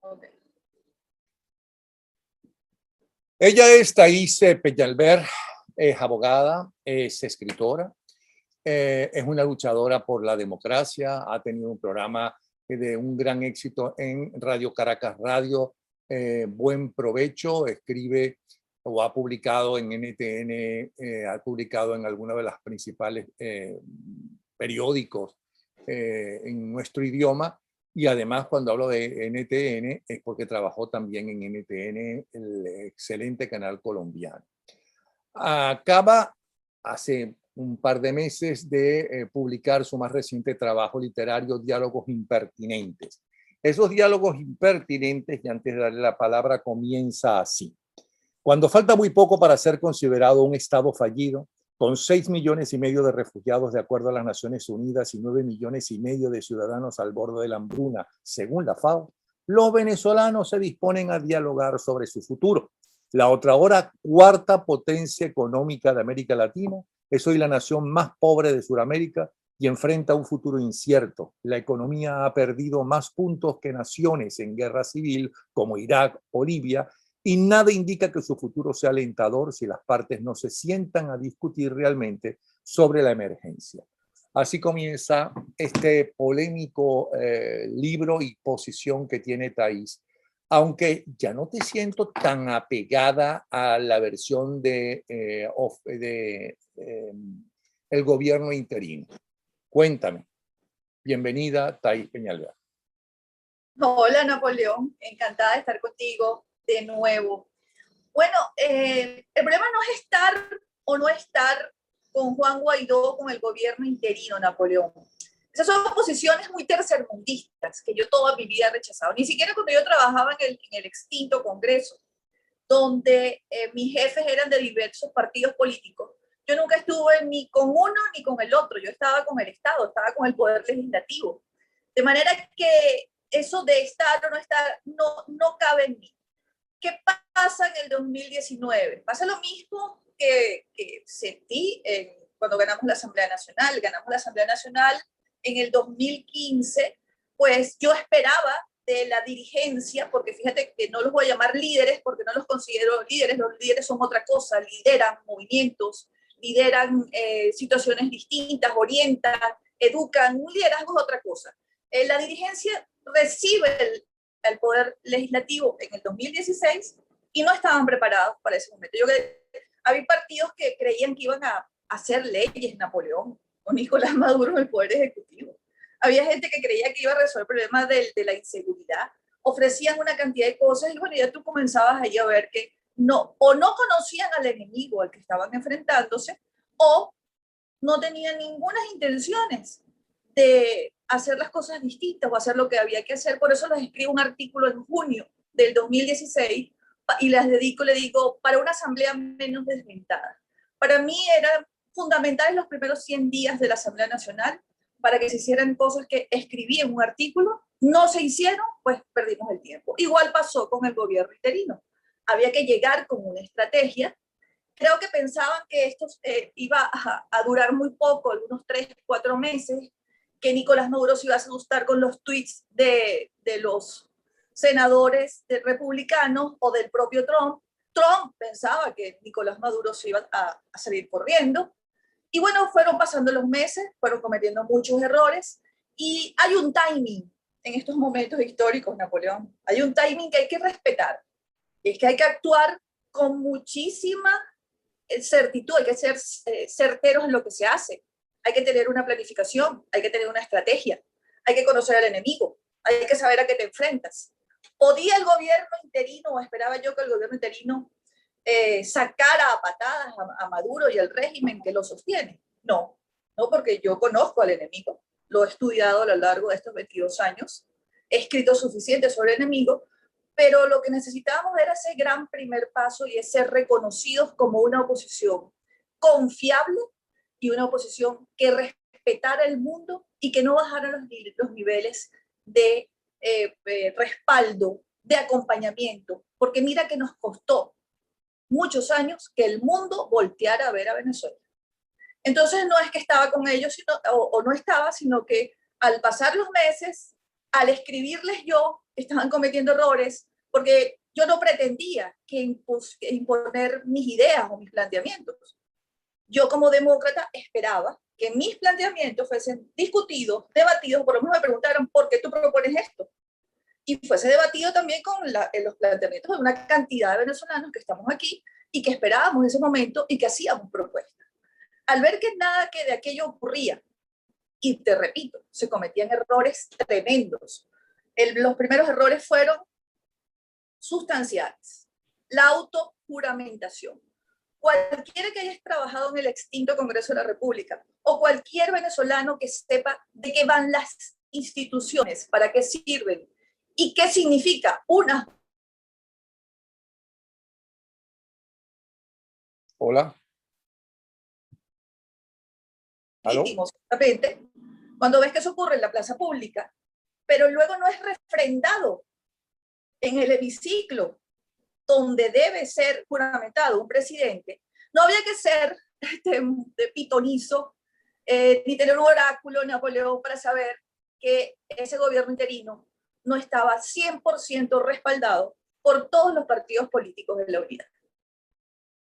Okay. Ella es Thais Peñalver, es abogada, es escritora, es una luchadora por la democracia, ha tenido un programa de un gran éxito en Radio Caracas Radio, Buen Provecho, escribe o ha publicado en NTN, ha publicado en alguna de las principales periódicos en nuestro idioma. Y además, cuando hablo de NTN, es porque trabajó también en NTN, el excelente canal colombiano. Acaba hace un par de meses de publicar su más reciente trabajo literario, Diálogos Impertinentes. Esos diálogos impertinentes, y antes de darle la palabra, comienza así. Cuando falta muy poco para ser considerado un Estado fallido, con 6,5 millones de refugiados de acuerdo a las Naciones Unidas y 9,5 millones de ciudadanos al borde de la hambruna, según la FAO, los venezolanos se disponen a dialogar sobre su futuro. La otra hora, cuarta potencia económica de América Latina, es hoy la nación más pobre de Sudamérica y enfrenta un futuro incierto. La economía ha perdido más puntos que naciones en guerra civil como Irak o Libia, y nada indica que su futuro sea alentador si las partes no se sientan a discutir realmente sobre la emergencia. Así comienza este polémico libro y posición que tiene Thais, aunque ya no te siento tan apegada a la versión de el gobierno interino. Cuéntame. Bienvenida, Thais Peñalver. Hola, Napoleón. Encantada de estar contigo de nuevo. Bueno, el problema no es estar o no estar con Juan Guaidó, con el gobierno interino, Napoleón. Esas son posiciones muy tercermundistas que yo toda mi vida he rechazado. Ni siquiera cuando yo trabajaba en el extinto Congreso, donde mis jefes eran de diversos partidos políticos. Yo nunca estuve ni con uno ni con el otro. Yo estaba con el Estado, estaba con el Poder Legislativo. De manera que eso de estar o no estar no cabe en mí. ¿Qué pasa en el 2019? Pasa lo mismo que sentí cuando ganamos la Asamblea Nacional. Ganamos la Asamblea Nacional en el 2015, pues yo esperaba de la dirigencia, porque fíjate que no los voy a llamar líderes, porque no los considero líderes, los líderes son otra cosa, lideran movimientos, lideran situaciones distintas, orientan, educan, un liderazgo es otra cosa. La dirigencia recibe el poder legislativo en el 2016 y no estaban preparados para ese momento. Había partidos que creían que iban a hacer leyes, Napoleón, con Nicolás Maduro en el poder ejecutivo. Había gente que creía que iba a resolver el problema de la inseguridad. Ofrecían una cantidad de cosas y bueno, ya tú comenzabas ahí a ver que no conocían al enemigo al que estaban enfrentándose o no tenían ninguna intenciones de hacer las cosas distintas o hacer lo que había que hacer. Por eso les escribo un artículo en junio del 2016 y le digo, para una asamblea menos desventada. Para mí eran fundamentales los primeros 100 días de la Asamblea Nacional para que se hicieran cosas que escribí en un artículo, no se hicieron, pues perdimos el tiempo. Igual pasó con el gobierno interino. Había que llegar con una estrategia. Creo que pensaban que esto iba a durar muy poco, algunos 3, 4 meses, que Nicolás Maduro se iba a asustar con los tweets de los senadores republicanos o del propio Trump. Trump pensaba que Nicolás Maduro se iba a salir corriendo. Y bueno, fueron pasando los meses, fueron cometiendo muchos errores y hay un timing en estos momentos históricos, Napoleón. Hay un timing que hay que respetar. Es que hay que actuar con muchísima certitud, hay que ser certeros en lo que se hace. Hay que tener una planificación, hay que tener una estrategia, hay que conocer al enemigo, hay que saber a qué te enfrentas. ¿Podía el gobierno interino, o esperaba yo que el gobierno interino sacara a patadas a Maduro y al régimen que lo sostiene? No, porque yo conozco al enemigo, lo he estudiado a lo largo de estos 22 años, he escrito suficiente sobre el enemigo, pero lo que necesitábamos era ese gran primer paso y es ser reconocidos como una oposición confiable y una oposición que respetara el mundo y que no bajara los niveles de respaldo, de acompañamiento, porque mira que nos costó muchos años que el mundo volteara a ver a Venezuela. Entonces no es que estaba con ellos o no estaba, sino que al pasar los meses al escribirles yo, estaban cometiendo errores, porque yo no pretendía que imponer mis ideas o mis planteamientos. Yo como demócrata esperaba que mis planteamientos fuesen discutidos, debatidos, por lo menos me preguntaron, ¿por qué tú propones esto? Y fuese debatido también con los planteamientos de una cantidad de venezolanos que estamos aquí y que esperábamos ese momento y que hacíamos propuestas. Al ver que nada que de aquello ocurría, y te repito, se cometían errores tremendos. Los primeros errores fueron sustanciales. La autojuramentación. Cualquiera que haya trabajado en el extinto Congreso de la República o cualquier venezolano que sepa de qué van las instituciones, para qué sirven y qué significa una. Hola. ¿Aló? Cuando ves que eso ocurre en la plaza pública, pero luego no es refrendado en el hemiciclo donde debe ser juramentado un presidente, no había que ser de pitonizo, ni tener un oráculo Napoleón para saber que ese gobierno interino no estaba 100% respaldado por todos los partidos políticos de la unidad.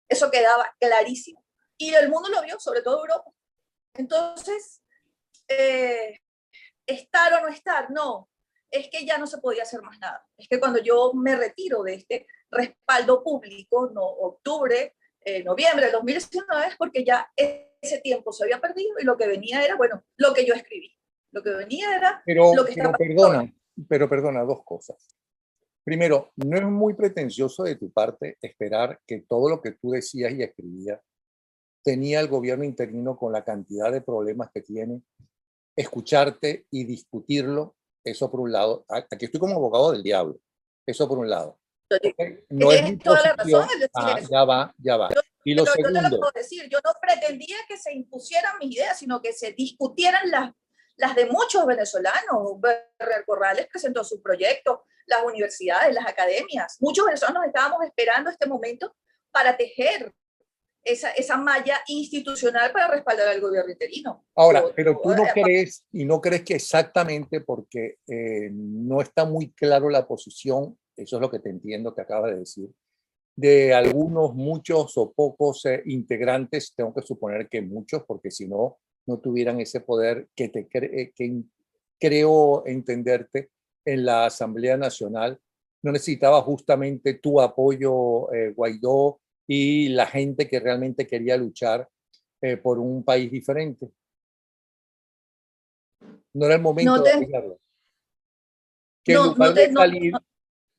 Eso quedaba clarísimo. Y el mundo lo vio, sobre todo Europa. Entonces, estar o no estar, no, es que ya no se podía hacer más nada. Es que cuando yo me retiro de este respaldo público, no, octubre, noviembre de 2019, es porque ya ese tiempo se había perdido y lo que venía era, bueno, lo que yo escribí. Lo que venía era lo que estaba pasando. Pero perdona, dos cosas. Primero, no es muy pretencioso de tu parte esperar que todo lo que tú decías y escribías tenía el gobierno interino con la cantidad de problemas que tiene, escucharte y discutirlo, eso por un lado. Aquí estoy como abogado del diablo, eso por un lado. Okay. No es mi posición. Ya va. Y lo segundo. Yo te lo puedo decir, yo no pretendía que se impusieran mis ideas, sino que se discutieran las de muchos venezolanos. Berrer Corrales presentó su proyecto, las universidades, las academias. Muchos venezolanos estábamos esperando este momento para tejer esa malla institucional para respaldar al gobierno interino. Ahora, pero tú no crees, y no crees que exactamente porque no está muy claro la posición, eso es lo que te entiendo que acabas de decir, de algunos, muchos o pocos integrantes, tengo que suponer que muchos, porque si no, no tuvieran ese poder que creo entenderte en la Asamblea Nacional, no necesitaba justamente tu apoyo, Guaidó, y la gente que realmente quería luchar por un país diferente. No era el momento de arreglarlo.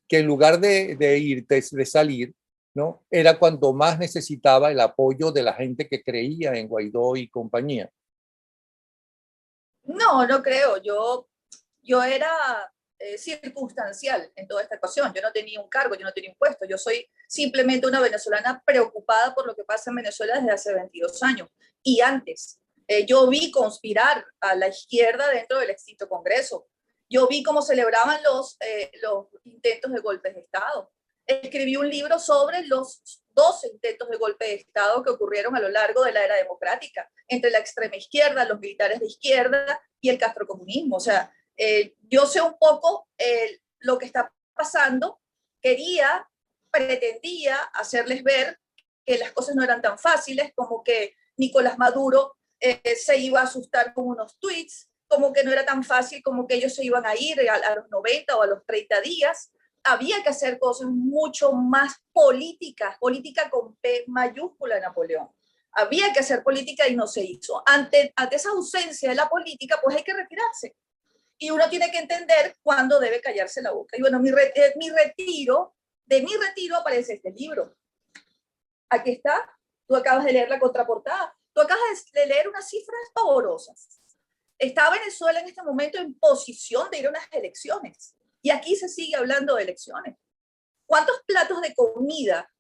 Que en lugar de irte, de salir, ¿no? Era cuando más necesitaba el apoyo de la gente que creía en Guaidó y compañía. No, no creo. Yo era circunstancial en toda esta ocasión. Yo no tenía un cargo, yo no tenía un puesto. Yo soy simplemente una venezolana preocupada por lo que pasa en Venezuela desde hace 22 años. Y antes, yo vi conspirar a la izquierda dentro del extinto Congreso. Yo vi cómo celebraban los intentos de golpes de Estado. Escribí un libro sobre los 12 intentos de golpe de Estado que ocurrieron a lo largo de la era democrática, entre la extrema izquierda, los militares de izquierda y el castrocomunismo. O sea, yo sé un poco lo que está pasando. Pretendía hacerles ver que las cosas no eran tan fáciles, como que Nicolás Maduro se iba a asustar con unos tweets, como que no era tan fácil, como que ellos se iban a ir a los 90 o a los 30 días. Había que hacer cosas mucho más política con P mayúscula, Napoleón. Había que hacer política y no se hizo. Ante esa ausencia de la política, pues hay que retirarse. Y uno tiene que entender cuándo debe callarse la boca. Y bueno, de mi retiro aparece este libro. Aquí está. Tú acabas de leer la contraportada. Tú acabas de leer unas cifras pavorosas. Está Venezuela en este momento en posición de ir a unas elecciones. Y aquí se sigue hablando de elecciones. ¿Cuántos platos de comida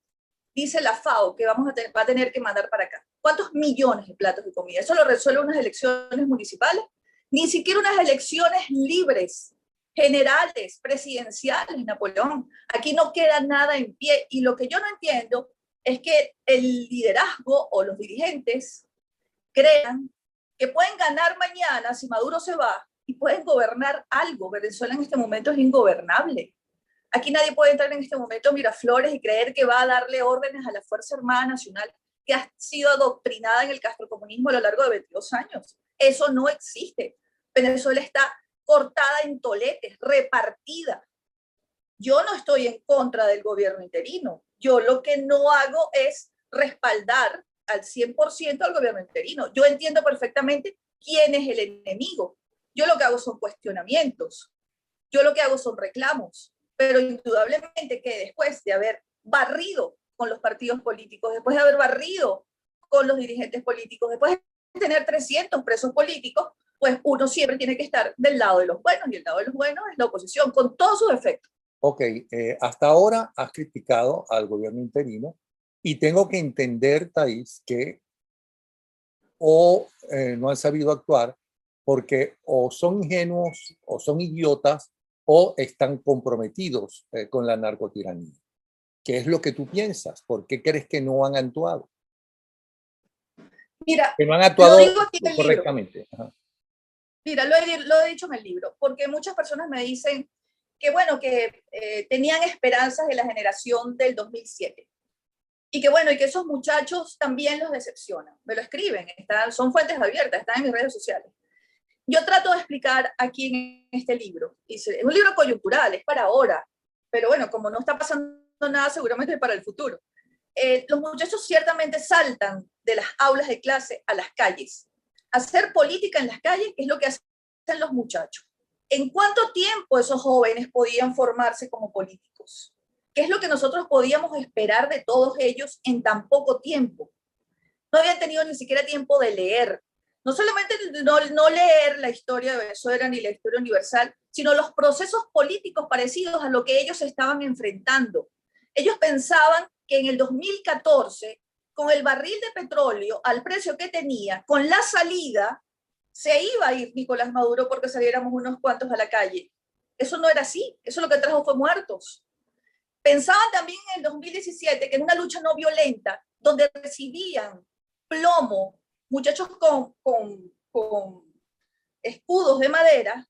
dice la FAO que va a tener que mandar para acá? ¿Cuántos millones de platos de comida? Eso lo resuelve unas elecciones municipales. Ni siquiera unas elecciones libres, generales, presidenciales, Napoleón. Aquí no queda nada en pie. Y lo que yo no entiendo es que el liderazgo o los dirigentes crean que pueden ganar mañana si Maduro se va y pueden gobernar algo. Venezuela en este momento es ingobernable. Aquí nadie puede entrar en este momento a Miraflores y creer que va a darle órdenes a la Fuerza Armada Nacional que ha sido adoctrinada en el castrocomunismo a lo largo de 22 años. Eso no existe. Venezuela está cortada en toletes, repartida. Yo no estoy en contra del gobierno interino. Yo lo que no hago es respaldar al 100% al gobierno interino. Yo entiendo perfectamente quién es el enemigo. Yo lo que hago son cuestionamientos. Yo lo que hago son reclamos. Pero indudablemente que después de haber barrido con los partidos políticos, después de haber barrido con los dirigentes políticos, después de tener 300 presos políticos, pues uno siempre tiene que estar del lado de los buenos, y el lado de los buenos es la oposición, con todos sus efectos. Ok, hasta ahora has criticado al gobierno interino y tengo que entender, Thais, que no han sabido actuar porque o son ingenuos o son idiotas o están comprometidos con la narcotiranía. ¿Qué es lo que tú piensas? ¿Por qué crees que no han actuado? Mira, que no han actuado lo digo aquí en el correctamente. Libro. Mira, lo he dicho en el libro, porque muchas personas me dicen que, bueno, que tenían esperanzas de la generación del 2007. Y que, bueno, y que esos muchachos también los decepcionan. Me lo escriben, son fuentes abiertas, están en mis redes sociales. Yo trato de explicar aquí en este libro. Es un libro coyuntural, es para ahora. Pero bueno, como no está pasando nada, seguramente es para el futuro. Los muchachos ciertamente saltan de las aulas de clase a las calles. Hacer política en las calles es lo que hacen los muchachos. ¿En cuánto tiempo esos jóvenes podían formarse como políticos? ¿Qué es lo que nosotros podíamos esperar de todos ellos en tan poco tiempo? No habían tenido ni siquiera tiempo de leer. No solamente no leer la historia de Venezuela ni la historia universal, sino los procesos políticos parecidos a lo que ellos estaban enfrentando. Ellos pensaban que en el 2014, con el barril de petróleo al precio que tenía, con la salida, se iba a ir Nicolás Maduro porque saliéramos unos cuantos a la calle. Eso no era así. Eso lo que trajo fue muertos. Pensaban también en el 2017 que en una lucha no violenta, donde recibían plomo muchachos con escudos de madera,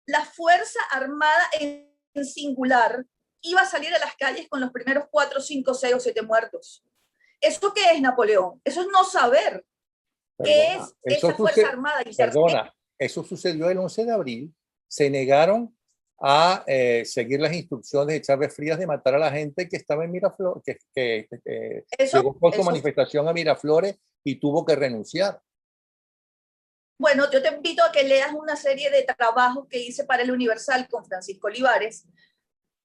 la Fuerza Armada en singular iba a salir a las calles con los primeros 4, 5, 6 o 7 muertos. ¿Eso qué es, Napoleón? Eso es no saber qué es esa Fuerza Armada. Perdona, eso sucedió el 11 de abril. Se negaron a seguir las instrucciones de Chávez Frías de matar a la gente que estaba en Miraflores, que llegó por su manifestación a Miraflores y tuvo que renunciar. Bueno, yo te invito a que leas una serie de trabajos que hice para el Universal con Francisco Olivares,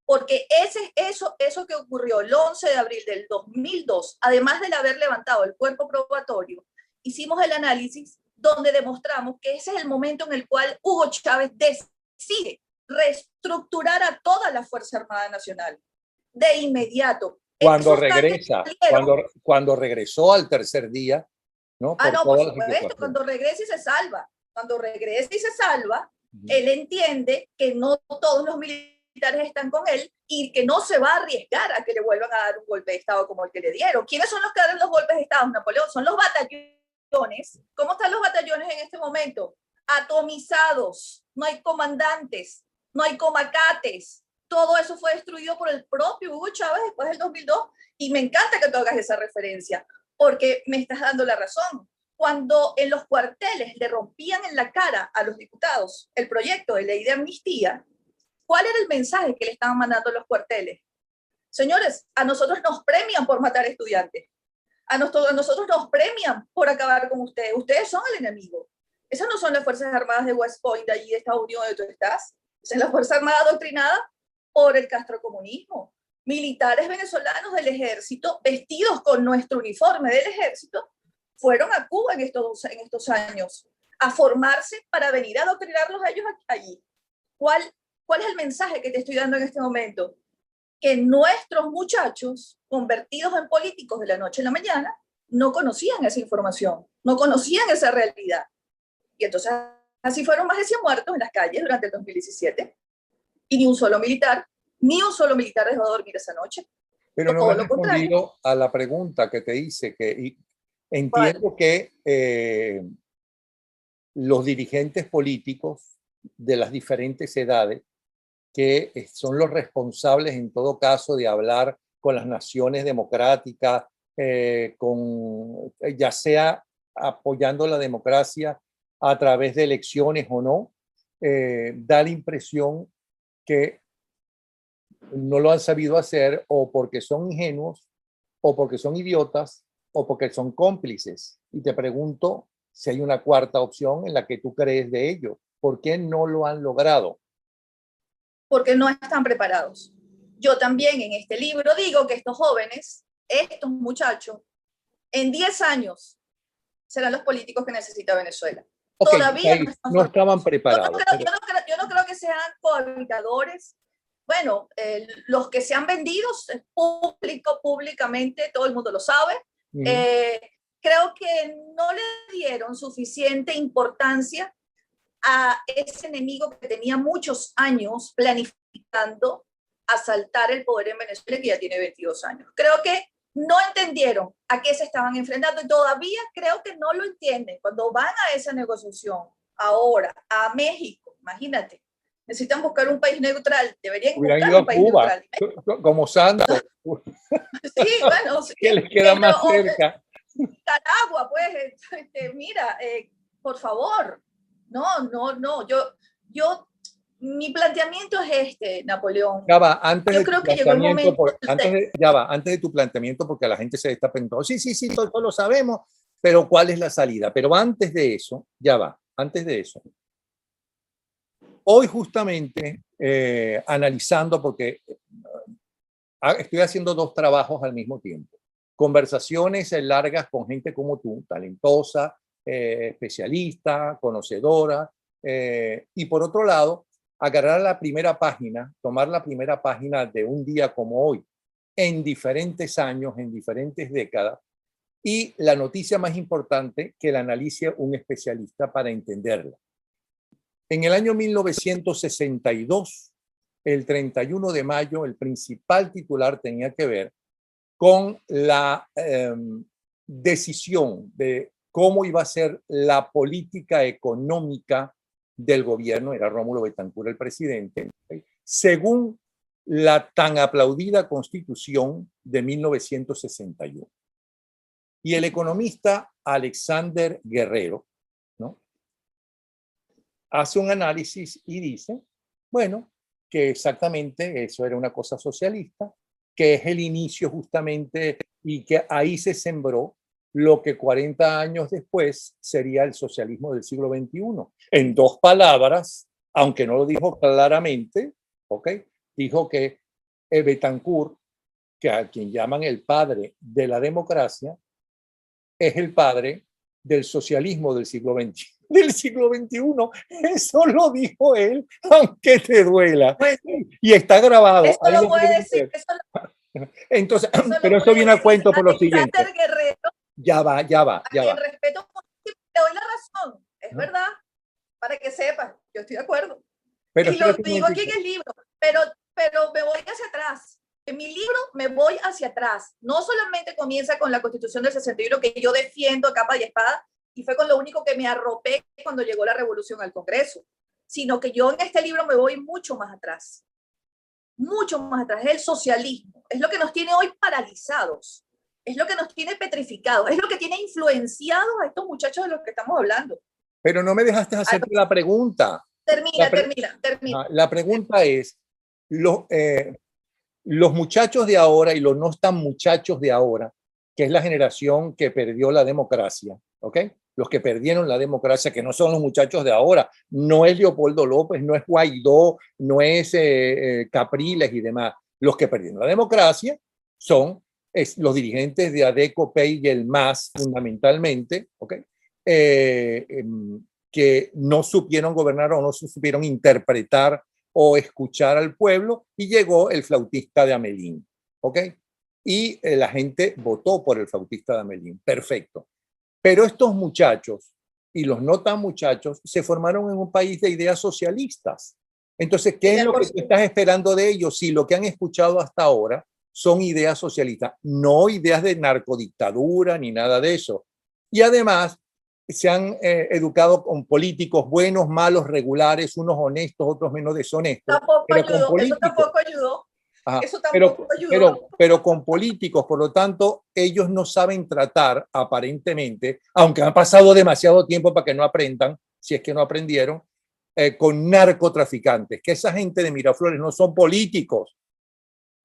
porque eso que ocurrió el 11 de abril del 2002, además de haber levantado el cuerpo probatorio, hicimos el análisis donde demostramos que ese es el momento en el cual Hugo Chávez decide reestructurar a toda la Fuerza Armada Nacional de inmediato. Cuando regresa, cuando regresó al tercer día, ¿no? Por supuesto, cuando regresa y se salva. Cuando regresa y se salva, él entiende que no todos los militares están con él y que no se va a arriesgar a que le vuelvan a dar un golpe de Estado como el que le dieron. ¿Quiénes son los que dan los golpes de Estado, Napoleón? Son los batallones. ¿Cómo están los batallones en este momento? Atomizados, no hay comandantes, no hay comacates. Todo eso fue destruido por el propio Hugo Chávez después del 2002 y me encanta que tú hagas esa referencia porque me estás dando la razón. Cuando en los cuarteles le rompían en la cara a los diputados el proyecto de ley de amnistía, ¿cuál era el mensaje que le estaban mandando los cuarteles? Señores, a nosotros nos premian por matar estudiantes. A nosotros nos premian por acabar con ustedes. Ustedes son el enemigo. Esas no son las Fuerzas Armadas de West Point, de allí de Estados Unidos, donde tú estás. Esa es la Fuerza Armada adoctrinada por el castrocomunismo. Militares venezolanos del ejército, vestidos con nuestro uniforme del ejército, fueron a Cuba en estos años a formarse para venir a adoctrinarlos a ellos allí. ¿Cuál es el mensaje que te estoy dando en este momento? Que nuestros muchachos, convertidos en políticos de la noche a la mañana, no conocían esa información, no conocían esa realidad. Y entonces así fueron más de 100 muertos en las calles durante el 2017. Y ni un solo militar dejó de dormir esa noche. Pero no me has respondido a la pregunta que te hice, que entiendo que los dirigentes políticos de las diferentes edades, que son los responsables en todo caso de hablar con las naciones democráticas, ya sea apoyando la democracia a través de elecciones o no, da la impresión que no lo han sabido hacer o porque son ingenuos o porque son idiotas o porque son cómplices. Y te pregunto si hay una cuarta opción en la que tú crees de ello. ¿Por qué no lo han logrado? Porque no están preparados. Yo también en este libro digo que estos jóvenes, estos muchachos, en 10 años serán los políticos que necesita Venezuela. Okay, Todavía no estaban preparados. Yo no creo que sean cohabitadores. Bueno, los que se han vendido públicamente, todo el mundo lo sabe. Creo que no le dieron suficiente importancia a ese enemigo que tenía muchos años planificando asaltar el poder en Venezuela, que ya tiene 22 años. Creo que no entendieron a qué se estaban enfrentando y todavía creo que no lo entienden. Cuando van a esa negociación ahora a México, imagínate, necesitan buscar un país neutral, deberían buscar un país Cuba, neutral. Como Santos. Sí, bueno, sí, que les queda más cerca. Nicaragua, pues, mira, por favor, no, mi planteamiento es este, Napoleón. Ya va, antes yo de creo que llegó el momento. Antes de tu planteamiento, porque la gente se está preguntando, sí, todo lo sabemos, pero ¿cuál es la salida? Pero antes de eso, antes de eso. Hoy justamente analizando, porque estoy haciendo dos trabajos al mismo tiempo. Conversaciones largas con gente como tú, talentosa, especialista, conocedora, y por otro lado, agarrar la primera página, tomar la primera página de un día como hoy, en diferentes años, en diferentes décadas, y la noticia más importante que la analice un especialista para entenderla. En el año 1962, el 31 de mayo, el principal titular tenía que ver con la decisión de cómo iba a ser la política económica del gobierno, era Rómulo Betancourt el presidente, según la tan aplaudida Constitución de 1961. Y el economista Alexander Guerrero, ¿no?, hace un análisis y dice, bueno, que exactamente eso era una cosa socialista, que es el inicio justamente y que ahí se sembró lo que 40 años después sería el socialismo del siglo XXI. En dos palabras, aunque no lo dijo claramente, ¿okay?, dijo que Betancourt, que a quien llaman el padre de la democracia, es el padre del socialismo del siglo XXI. Del siglo XXI, eso lo dijo él, aunque te duela. Pues, y está grabado. Eso lo puede decir. Entonces, pero eso viene a cuento por lo siguiente. Guerrero, ya va. Respeto, te doy la razón, es verdad, para que sepas, yo estoy de acuerdo. Pero y lo digo aquí en el libro, pero me voy hacia atrás. En mi libro me voy hacia atrás. No solamente comienza con la Constitución del 61 que yo defiendo a capa y espada, y fue con lo único que me arropé cuando llegó la revolución al Congreso, sino que yo en este libro me voy mucho más atrás. Mucho más atrás. Es el socialismo. Es lo que nos tiene hoy paralizados. Es lo que nos tiene petrificados. Es lo que tiene influenciados a estos muchachos de los que estamos hablando. Pero no me dejaste hacerte la pregunta. Termina. La pregunta es, los muchachos de ahora y los no tan muchachos de ahora, que es la generación que perdió la democracia, ¿ok? Los que perdieron la democracia, que no son los muchachos de ahora, no es Leopoldo López, no es Guaidó, no es Capriles y demás. Los que perdieron la democracia son los dirigentes de ADECO, PEI y el MAS, fundamentalmente, ¿ok? Que no supieron gobernar o no supieron interpretar o escuchar al pueblo, y llegó el flautista de Amelín, ¿ok? Y la gente votó por el flautista de Amelín, perfecto. Pero estos muchachos y los no tan muchachos se formaron en un país de ideas socialistas. Entonces, ¿qué es lo que tú estás esperando de ellos si lo que han escuchado hasta ahora son ideas socialistas, no ideas de narcodictadura ni nada de eso? Y además, se han educado con políticos buenos, malos, regulares, unos honestos, otros menos deshonestos. Tampoco Pero ayudó, con políticos, eso tampoco ayudó. ajá, Eso tampoco ayudó. pero con políticos, por lo tanto, ellos no saben tratar, aparentemente, aunque han pasado demasiado tiempo para que no aprendan, si es que no aprendieron, con narcotraficantes, que esa gente de Miraflores no son políticos,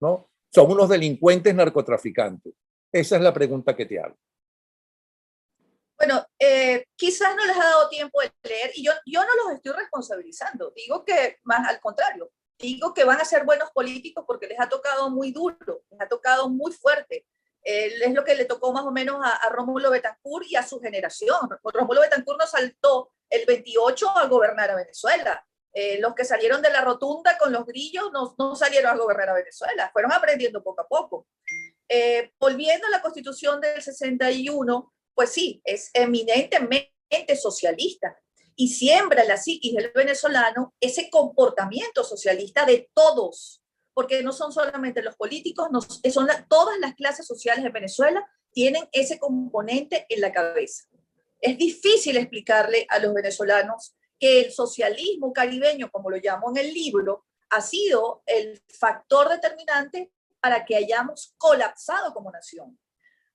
¿no? Son unos delincuentes narcotraficantes. Esa es la pregunta que te hago. Bueno, quizás no les ha dado tiempo de leer y yo no los estoy responsabilizando. Digo que más al contrario, digo que van a ser buenos políticos porque les ha tocado muy duro, les ha tocado muy fuerte. Es lo que le tocó más o menos a Rómulo Betancourt y a su generación. Rómulo Betancourt nos saltó el 28 a gobernar a Venezuela. Los que salieron de la rotunda con los grillos no salieron a gobernar a Venezuela, fueron aprendiendo poco a poco. Volviendo a la Constitución del 61, pues sí, es eminentemente socialista y siembra en la psiquis del venezolano ese comportamiento socialista de todos, porque no son solamente los políticos, todas las clases sociales de Venezuela tienen ese componente en la cabeza. Es difícil explicarle a los venezolanos que el socialismo caribeño, como lo llamo en el libro, ha sido el factor determinante para que hayamos colapsado como nación.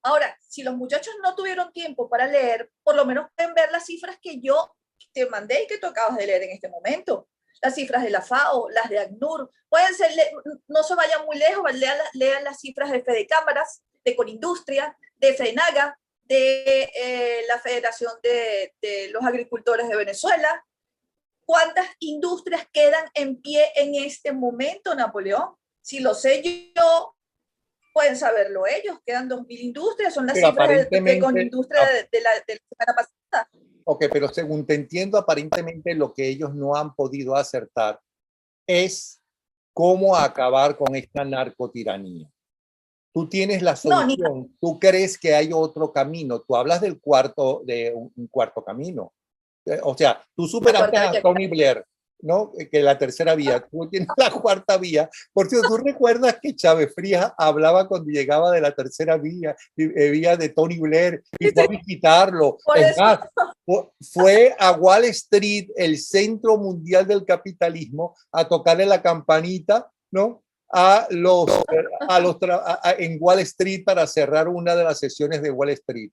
Ahora, si los muchachos no tuvieron tiempo para leer, por lo menos pueden ver las cifras que yo te mandé y que tú acabas de leer en este momento. Las cifras de la FAO, las de ACNUR. Pueden ser, no se vayan muy lejos, lean las cifras de Fede Cámaras, de Conindustria, de FENAGA, de la Federación de los Agricultores de Venezuela. ¿Cuántas industrias quedan en pie en este momento, Napoleón? Si lo sé yo, pueden saberlo ellos. Quedan 2.000 industrias, son las Pero cifras de Conindustria de la semana pasada. Ok, pero según te entiendo, aparentemente lo que ellos no han podido acertar es cómo acabar con esta narcotiranía. Tú tienes la solución, tú crees que hay otro camino, tú hablas de un cuarto camino. O sea, tú superaste a Tony Blair, ¿no? Que la tercera vía, tú tienes la cuarta vía. Por cierto, ¿tú recuerdas que Chávez Frías hablaba cuando llegaba de la tercera vía de Tony Blair y fue a visitarlo? Es más, fue a Wall Street, el centro mundial del capitalismo, a tocarle la campanita, ¿no? En Wall Street para cerrar una de las sesiones de Wall Street.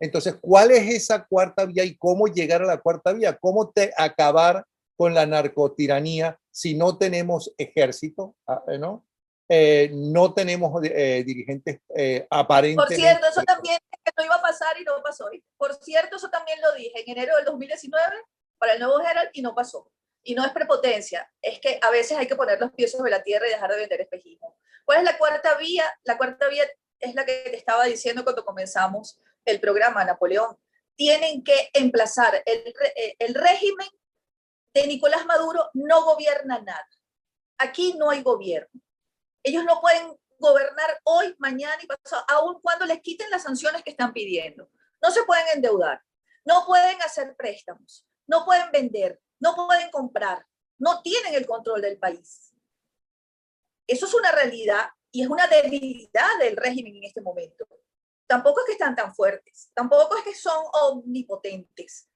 Entonces, ¿cuál es esa cuarta vía y cómo llegar a la cuarta vía? ¿Cómo acabar con la narcotiranía si no tenemos ejército, ¿no? No tenemos dirigentes aparentemente. Por cierto, eso también que no iba a pasar y no pasó. Por cierto, eso también lo dije en enero del 2019 para el nuevo Herald y no pasó. Y no es prepotencia, es que a veces hay que poner los pies sobre la tierra y dejar de vender espejismo. ¿Cuál es la cuarta vía? La cuarta vía es la que te estaba diciendo cuando comenzamos el programa, Napoleón. Tienen que emplazar el régimen de Nicolás Maduro, no gobierna nada. Aquí no hay gobierno. Ellos no pueden gobernar hoy, mañana y pasado, aun cuando les quiten las sanciones que están pidiendo. No se pueden endeudar, no pueden hacer préstamos, no pueden vender, no pueden comprar, no tienen el control del país. Eso es una realidad y es una debilidad del régimen en este momento. Tampoco es que están tan fuertes, tampoco es que son omnipotentes.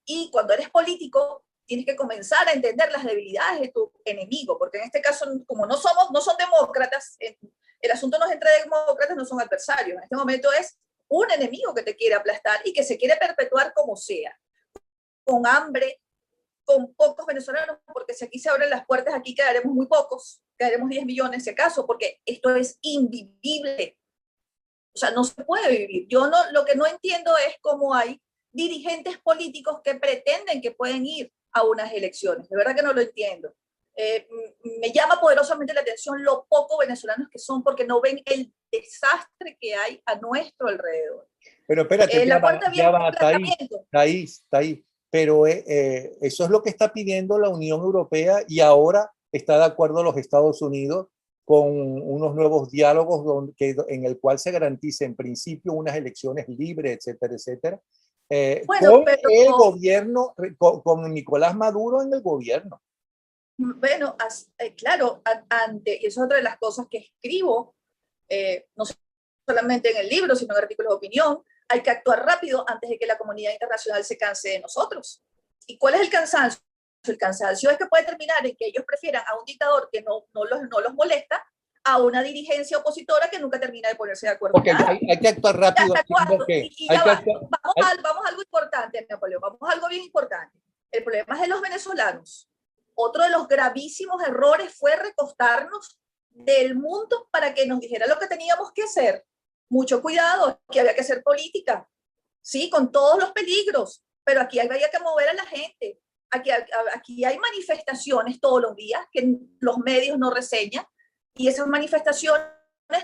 Y cuando eres político, tienes que comenzar a entender las debilidades de tu enemigo, porque en este caso, como no son demócratas, el asunto no es entre demócratas, no son adversarios. En este momento es un enemigo que te quiere aplastar y que se quiere perpetuar como sea, con hambre, con pocos venezolanos, porque si aquí se abren las puertas, aquí quedaremos muy pocos, quedaremos 10 millones si acaso, porque esto es invivible. O sea, no se puede vivir. Lo que no entiendo es cómo hay dirigentes políticos que pretenden que pueden ir a unas elecciones. De verdad que no lo entiendo. Me llama poderosamente la atención lo poco venezolanos que son porque no ven el desastre que hay a nuestro alrededor. Pero espérate, está ahí. Pero eso es lo que está pidiendo la Unión Europea y ahora está de acuerdo los Estados Unidos con unos nuevos diálogos en el cual se garantice en principio unas elecciones libres, etcétera, etcétera. Con el gobierno, con Nicolás Maduro en el gobierno. Bueno, claro, y eso es otra de las cosas que escribo, no solamente en el libro, sino en artículos de opinión. Hay que actuar rápido antes de que la comunidad internacional se canse de nosotros. ¿Y cuál es el cansancio? El cansancio es que puede terminar en que ellos prefieran a un dictador que no los molesta a una dirigencia opositora que nunca termina de ponerse de acuerdo Okay, en nada. hay que actuar rápido. ¿Hasta cuándo? Y ya va. Hay... Vamos a algo importante, Napoleón. Vamos a algo bien importante. El problema es de los venezolanos. Otro de los gravísimos errores fue recostarnos del mundo para que nos dijera lo que teníamos que hacer. Mucho cuidado, que había que hacer política, sí, con todos los peligros, pero aquí había que mover a la gente. Aquí hay manifestaciones todos los días que los medios no reseñan, y esas manifestaciones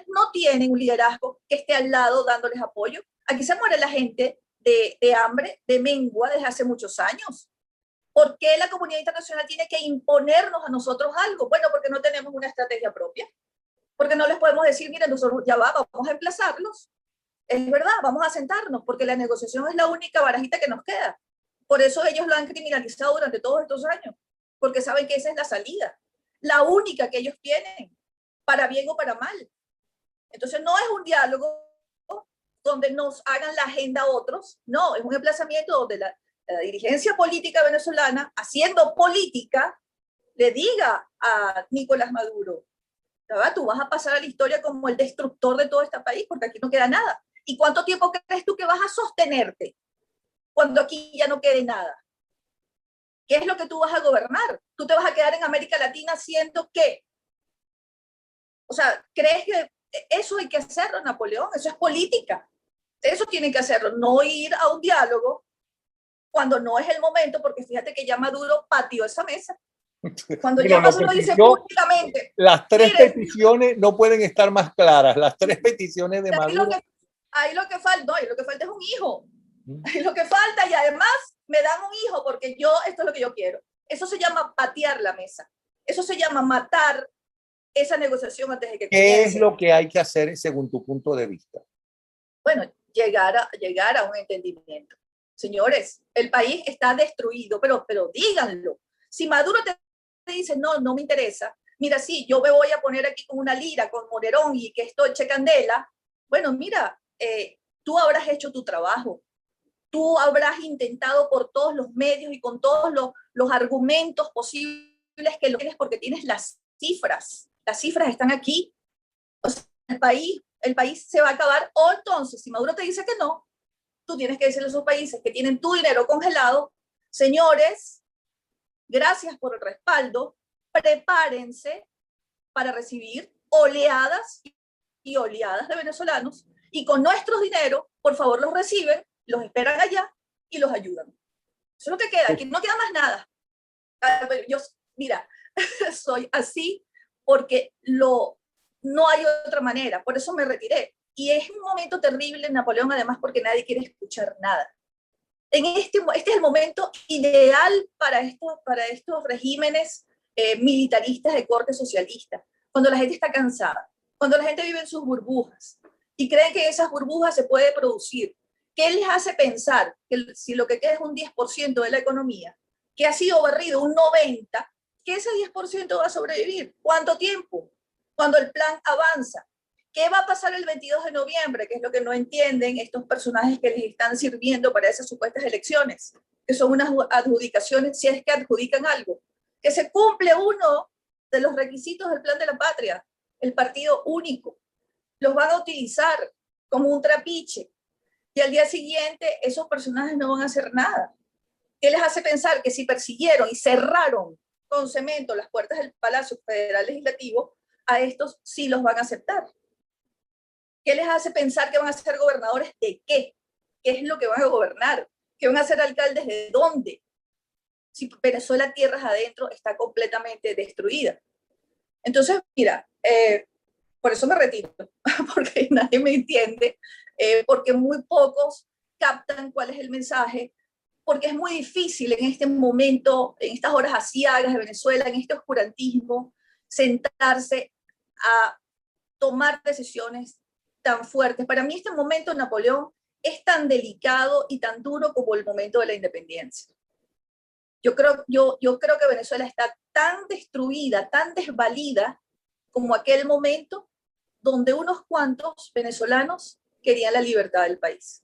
no tienen un liderazgo que esté al lado dándoles apoyo. Aquí se muere la gente de hambre, de mengua desde hace muchos años. ¿Por qué la comunidad internacional tiene que imponernos a nosotros algo? Bueno, porque no tenemos una estrategia propia. Porque no les podemos decir, miren, nosotros ya vamos a emplazarlos. Es verdad, vamos a sentarnos, porque la negociación es la única barajita que nos queda. Por eso ellos lo han criminalizado durante todos estos años, porque saben que esa es la salida, la única que ellos tienen, para bien o para mal. Entonces no es un diálogo donde nos hagan la agenda otros, no, es un emplazamiento donde la dirigencia política venezolana, haciendo política, le diga a Nicolás Maduro, ¿verdad? Tú vas a pasar a la historia como el destructor de todo este país, porque aquí no queda nada. ¿Y cuánto tiempo crees tú que vas a sostenerte cuando aquí ya no quede nada? ¿Qué es lo que tú vas a gobernar? ¿Tú te vas a quedar en América Latina haciendo qué? O sea, ¿crees que eso hay que hacerlo, Napoleón? Eso es política. Eso tienen que hacerlo, no ir a un diálogo cuando no es el momento, porque fíjate que ya Maduro pateó esa mesa. Cuando ya Maduro dice públicamente... Las tres peticiones no pueden estar más claras, las tres peticiones de Maduro. Ahí lo que falta es un hijo. Ahí lo que falta, y además me dan un hijo porque esto es lo que yo quiero. Eso se llama patear la mesa. Eso se llama matar esa negociación antes de que comience. ¿Qué es lo que hay que hacer según tu punto de vista? Bueno, llegar a un entendimiento. Señores, el país está destruido, pero díganlo. Si Maduro te dice, no me interesa, mira, sí, yo me voy a poner aquí con una lira, con Morerón y que esto eche candela, bueno, mira, tú habrás hecho tu trabajo, tú habrás intentado por todos los medios y con todos los argumentos posibles que lo tienes, porque tienes las cifras están aquí. O sea, el país se va a acabar, o entonces, si Maduro te dice que no, tú tienes que decirle a esos países que tienen tu dinero congelado, señores, gracias por el respaldo, prepárense para recibir oleadas y oleadas de venezolanos, y con nuestros dineros, por favor, los reciben, los esperan allá y los ayudan. Eso es lo que queda, aquí no queda más nada. Yo, mira, soy así porque no hay otra manera, por eso me retiré. Y es un momento terrible, Napoleón, además, porque nadie quiere escuchar nada. Este es el momento ideal para estos regímenes militaristas de corte socialista, cuando la gente está cansada, cuando la gente vive en sus burbujas y cree que esas burbujas se puede producir. ¿Qué les hace pensar que si lo que queda es un 10% de la economía, que ha sido barrido un 90%, que ese 10% va a sobrevivir? ¿Cuánto tiempo? Cuando el plan avanza. ¿Qué va a pasar el 22 de noviembre? Que es lo que no entienden estos personajes que les están sirviendo para esas supuestas elecciones, que son unas adjudicaciones, si es que adjudican algo. Que se cumple uno de los requisitos del Plan de la Patria, el partido único. Los van a utilizar como un trapiche. Y al día siguiente esos personajes no van a hacer nada. ¿Qué les hace pensar que si persiguieron y cerraron con cemento las puertas del Palacio Federal Legislativo, a estos sí los van a aceptar? ¿Qué les hace pensar que van a ser gobernadores de qué? ¿Qué es lo que van a gobernar? ¿Qué van a ser alcaldes de dónde? Si Venezuela tierras adentro está completamente destruida. Entonces, mira, por eso me retiro, porque nadie me entiende, porque muy pocos captan cuál es el mensaje, porque es muy difícil en este momento, en estas horas aciagas de Venezuela, en este oscurantismo, sentarse a tomar decisiones tan fuertes. Para mí este momento, Napoleón, es tan delicado y tan duro como el momento de la independencia. Yo creo que Venezuela está tan destruida, tan desvalida como aquel momento donde unos cuantos venezolanos querían la libertad del país.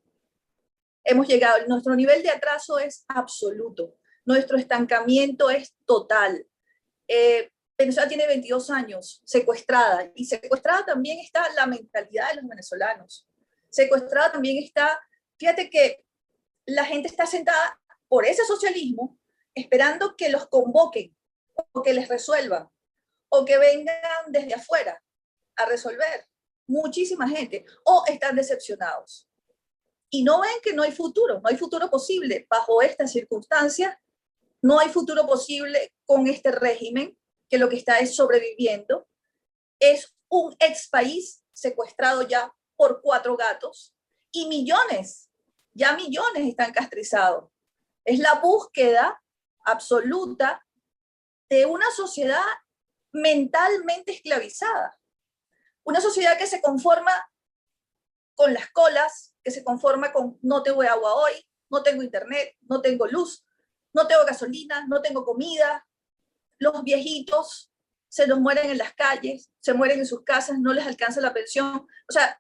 Hemos llegado, nuestro nivel de atraso es absoluto, nuestro estancamiento es total. Venezuela tiene 22 años secuestrada, y secuestrada también está la mentalidad de los venezolanos. Secuestrada también está, fíjate que la gente está sentada por ese socialismo esperando que los convoquen o que les resuelvan o que vengan desde afuera a resolver. Muchísima gente, o están decepcionados y no ven que no hay futuro posible bajo estas circunstancias, no hay futuro posible con este régimen que lo que está es sobreviviendo. Es un ex país secuestrado ya por 4 gatos y millones, ya millones están castrizados. Es la búsqueda absoluta de una sociedad mentalmente esclavizada. Una sociedad que se conforma con las colas, que se conforma con no tengo agua hoy, no tengo internet, no tengo luz, no tengo gasolina, no tengo comida. Los viejitos se nos mueren en las calles, se mueren en sus casas, no les alcanza la pensión. O sea,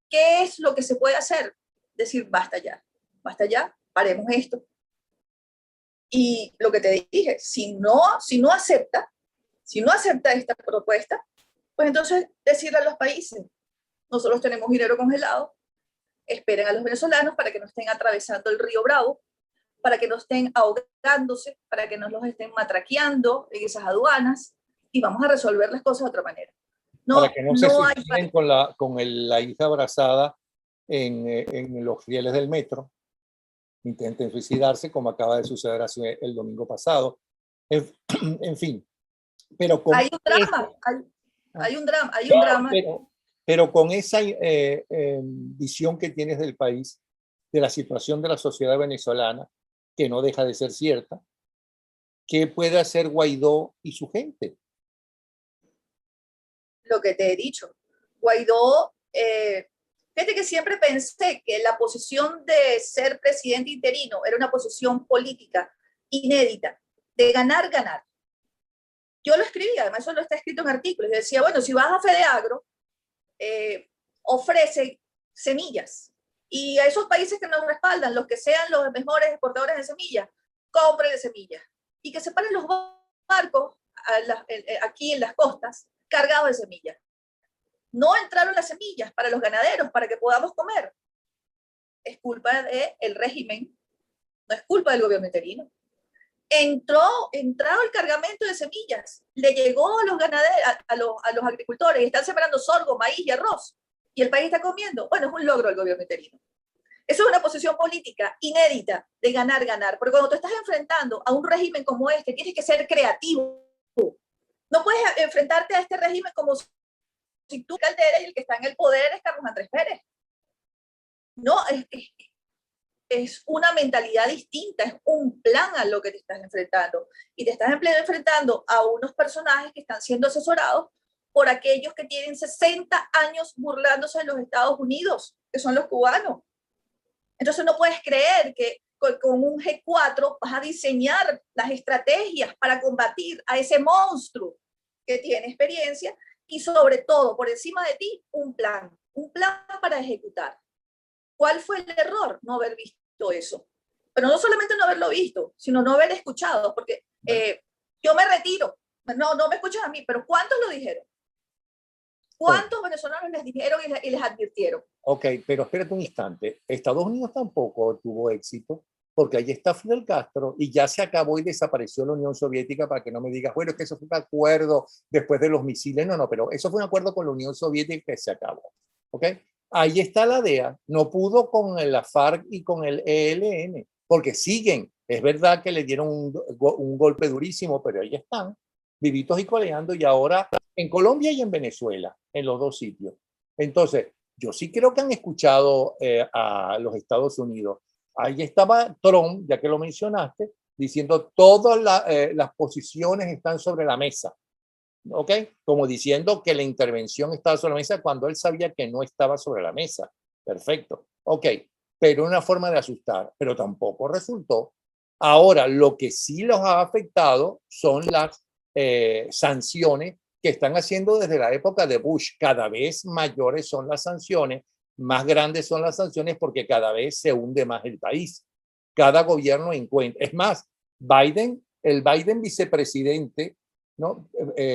¿qué es lo que se puede hacer? Decir, basta ya, paremos esto. Y lo que te dije, si no acepta esta propuesta, pues entonces decirle a los países, nosotros tenemos dinero congelado, esperen a los venezolanos para que no estén atravesando el río Bravo, para que no estén ahogándose, para que no los estén matraqueando en esas aduanas, y vamos a resolver las cosas de otra manera. No, para que no se suiciden con la hija abrazada en los rieles del metro, intenten suicidarse como acaba de suceder el domingo pasado. En fin, pero con hay un drama, hay un drama. Pero con esa visión que tienes del país, de la situación de la sociedad venezolana, que no deja de ser cierta, ¿qué puede hacer Guaidó y su gente? Lo que te he dicho, Guaidó, fíjate que siempre pensé que la posición de ser presidente interino era una posición política inédita, de ganar. Yo lo escribí, además eso lo está escrito en artículos, yo decía, bueno, si vas a Fedeagro, ofrece semillas, y a esos países que nos respaldan, los que sean los mejores exportadores de semillas, compren semillas, y que se paren los barcos aquí en las costas cargados de semillas. No entraron las semillas para los ganaderos, para que podamos comer. Es culpa del régimen, no es culpa del gobierno interino. Entró el cargamento de semillas, le llegó a los ganaderos, a los agricultores, y están sembrando sorgo, maíz y arroz, y el país está comiendo. Bueno, es un logro del gobierno interino. Eso es una posición política inédita de ganar, porque cuando te estás enfrentando a un régimen como este, tienes que ser creativo. No puedes enfrentarte a este régimen como si tú Caldera y el que está en el poder es Carlos Andrés Pérez. No, es una mentalidad distinta, es un plan a lo que te estás enfrentando. Y te estás enfrentando a unos personajes que están siendo asesorados por aquellos que tienen 60 años burlándose de los Estados Unidos, que son los cubanos. Entonces no puedes creer que con un G4 vas a diseñar las estrategias para combatir a ese monstruo que tiene experiencia y sobre todo, por encima de ti, un plan para ejecutar. ¿Cuál fue el error? No haber visto eso. Pero no solamente no haberlo visto, sino no haber escuchado, porque yo me retiro, no me escuchas a mí, pero ¿cuántos lo dijeron? ¿Cuántos venezolanos les dijeron y les advirtieron? Ok, pero espérate un instante. Estados Unidos tampoco tuvo éxito, porque ahí está Fidel Castro y ya se acabó y desapareció la Unión Soviética, para que no me digas, bueno, es que eso fue un acuerdo después de los misiles. No, pero eso fue un acuerdo con la Unión Soviética que se acabó. ¿Ok? Ahí está la DEA, no pudo con la FARC y con el ELN, porque siguen. Es verdad que le dieron un golpe durísimo, pero ahí están, vivitos y coleando, y ahora en Colombia y en Venezuela, en los dos sitios. Entonces, yo sí creo que han escuchado a los Estados Unidos. Ahí estaba Trump, ya que lo mencionaste, diciendo todas las posiciones están sobre la mesa. ¿Ok? Como diciendo que la intervención estaba sobre la mesa cuando él sabía que no estaba sobre la mesa. Perfecto. Ok, pero una forma de asustar, pero tampoco resultó. Ahora, lo que sí los ha afectado son las sanciones que están haciendo desde la época de Bush. Cada vez mayores son las sanciones más grandes son las sanciones porque cada vez se hunde más el país. Cada gobierno encuentra. Es más, el Biden vicepresidente, ¿no?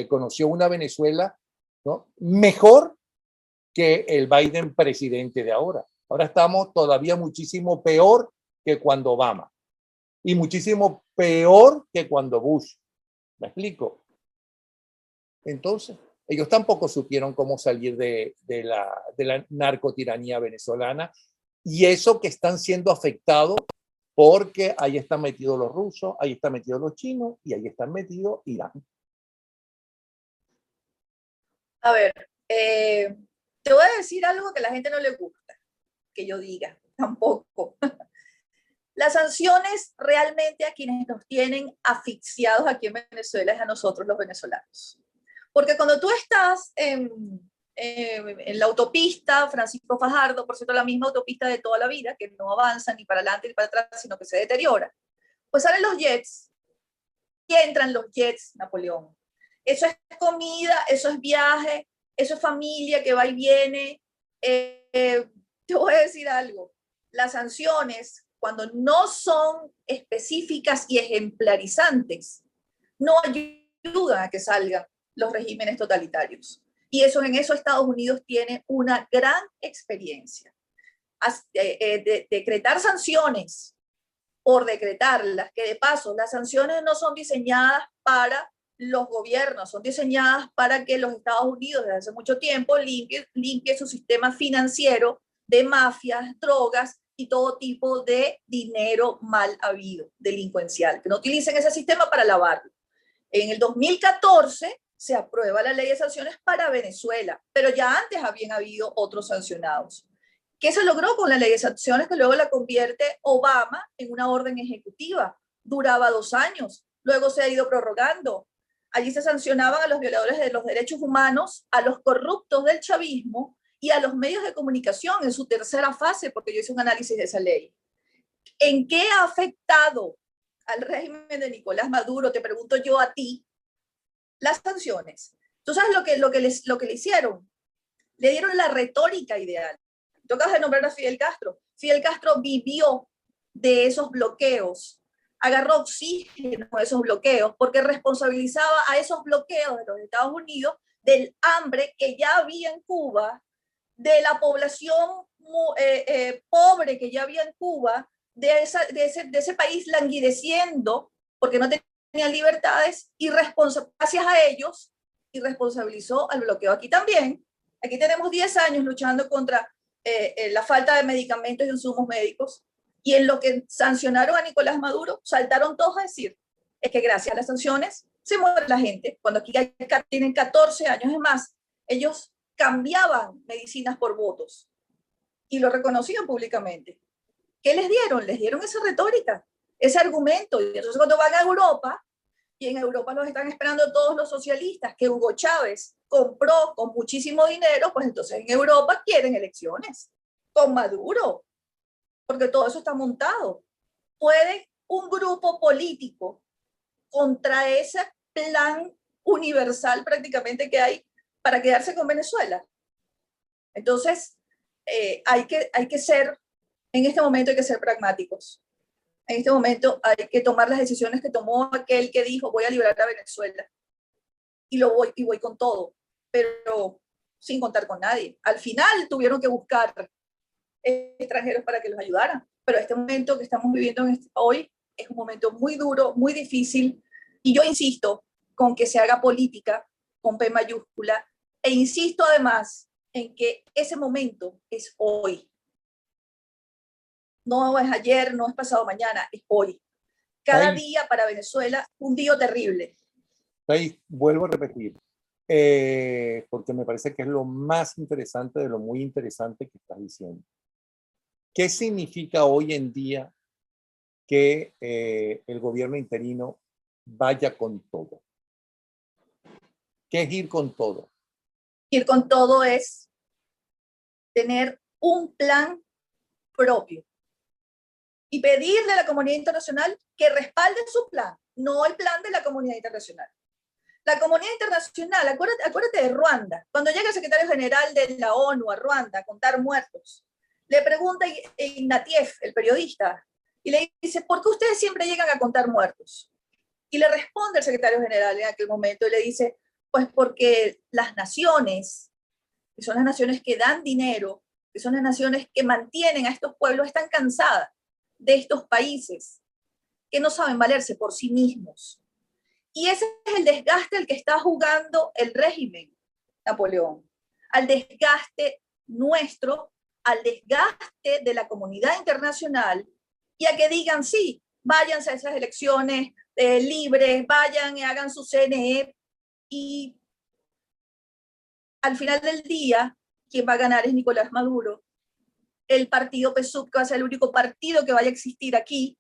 Conoció una Venezuela, ¿no? Mejor que el Biden presidente de ahora. Ahora estamos todavía muchísimo peor que cuando Obama y muchísimo peor que cuando Bush. ¿Me explico? Entonces, ellos tampoco supieron cómo salir de la narcotiranía venezolana, y eso que están siendo afectados porque ahí están metidos los rusos, ahí están metidos los chinos y ahí están metidos Irán. A ver, te voy a decir algo que a la gente no le gusta que yo diga, tampoco. Las sanciones realmente a quienes nos tienen asfixiados aquí en Venezuela es a nosotros los venezolanos. Porque cuando tú estás en la autopista Francisco Fajardo, por cierto, la misma autopista de toda la vida, que no avanza ni para adelante ni para atrás, sino que se deteriora, pues salen los jets y entran los jets, Napoleón. Eso es comida, eso es viaje, eso es familia que va y viene. Te voy a decir algo, las sanciones, cuando no son específicas y ejemplarizantes, no ayudan a que salgan los regímenes totalitarios. Y eso, en eso Estados Unidos tiene una gran experiencia. Decretar sanciones por decretarlas, que de paso las sanciones no son diseñadas para los gobiernos, son diseñadas para que los Estados Unidos desde hace mucho tiempo limpie su sistema financiero de mafias, drogas y todo tipo de dinero mal habido, delincuencial, que no utilicen ese sistema para lavarlo. En el 2014 se aprueba la ley de sanciones para Venezuela, pero ya antes habían habido otros sancionados. ¿Qué se logró con la ley de sanciones que luego la convierte Obama en una orden ejecutiva? Duraba 2 años, luego se ha ido prorrogando. Allí se sancionaban a los violadores de los derechos humanos, a los corruptos del chavismo y a los medios de comunicación en su tercera fase, porque yo hice un análisis de esa ley. ¿En qué ha afectado al régimen de Nicolás Maduro? Te pregunto yo a ti, las sanciones. ¿Tú sabes lo que le hicieron? Le dieron la retórica ideal. Tú acabas de nombrar a Fidel Castro. Fidel Castro vivió de esos bloqueos, agarró oxígeno de esos bloqueos, porque responsabilizaba a esos bloqueos de los Estados Unidos del hambre que ya había en Cuba, de la población pobre que ya había en Cuba, de ese país languideciendo porque no tenían libertades, y gracias a ellos, y responsabilizó al bloqueo. Aquí también, aquí tenemos 10 años luchando contra la falta de medicamentos y insumos médicos, y en lo que sancionaron a Nicolás Maduro, saltaron todos a decir, es que gracias a las sanciones se muere la gente, cuando aquí tienen 14 años, es más, ellos cambiaban medicinas por votos y lo reconocían públicamente. ¿Qué les dieron? Les dieron esa retórica, ese argumento. Y entonces cuando van a Europa, y en Europa los están esperando todos los socialistas que Hugo Chávez compró con muchísimo dinero, pues entonces en Europa quieren elecciones con Maduro, porque todo eso está montado. ¿Puede un grupo político contra ese plan universal prácticamente que hay para quedarse con Venezuela? Entonces, hay que ser, en este momento hay que ser pragmáticos. En este momento hay que tomar las decisiones que tomó aquel que dijo voy a liberar a Venezuela y voy con todo, pero sin contar con nadie. Al final tuvieron que buscar extranjeros para que los ayudaran, pero este momento que estamos viviendo hoy es un momento muy duro, muy difícil, y yo insisto con que se haga política con P mayúscula, e insisto además en que ese momento es hoy. No es ayer, no es pasado mañana, es hoy. Cada día para Venezuela, un día terrible. Ahí vuelvo a repetir, porque me parece que es lo más interesante de lo muy interesante que estás diciendo. ¿Qué significa hoy en día que el gobierno interino vaya con todo? ¿Qué es ir con todo? Ir con todo es tener un plan propio y pedirle a la comunidad internacional que respalde su plan, no el plan de la comunidad internacional. La comunidad internacional, acuérdate de Ruanda, cuando llega el secretario general de la ONU a Ruanda a contar muertos, le pregunta a Ignatieff, el periodista, y le dice, ¿por qué ustedes siempre llegan a contar muertos? Y le responde el secretario general en aquel momento y le dice, pues porque las naciones, que son las naciones que dan dinero, que son las naciones que mantienen a estos pueblos, están cansadas de estos países que no saben valerse por sí mismos. Y ese es el desgaste al que está jugando el régimen, Napoleón, al desgaste nuestro, al desgaste de la comunidad internacional y a que digan, sí, váyanse a esas elecciones libres, vayan y hagan su CNE y al final del día, quien va a ganar es Nicolás Maduro. El partido PSUV, que va a ser el único partido que vaya a existir aquí,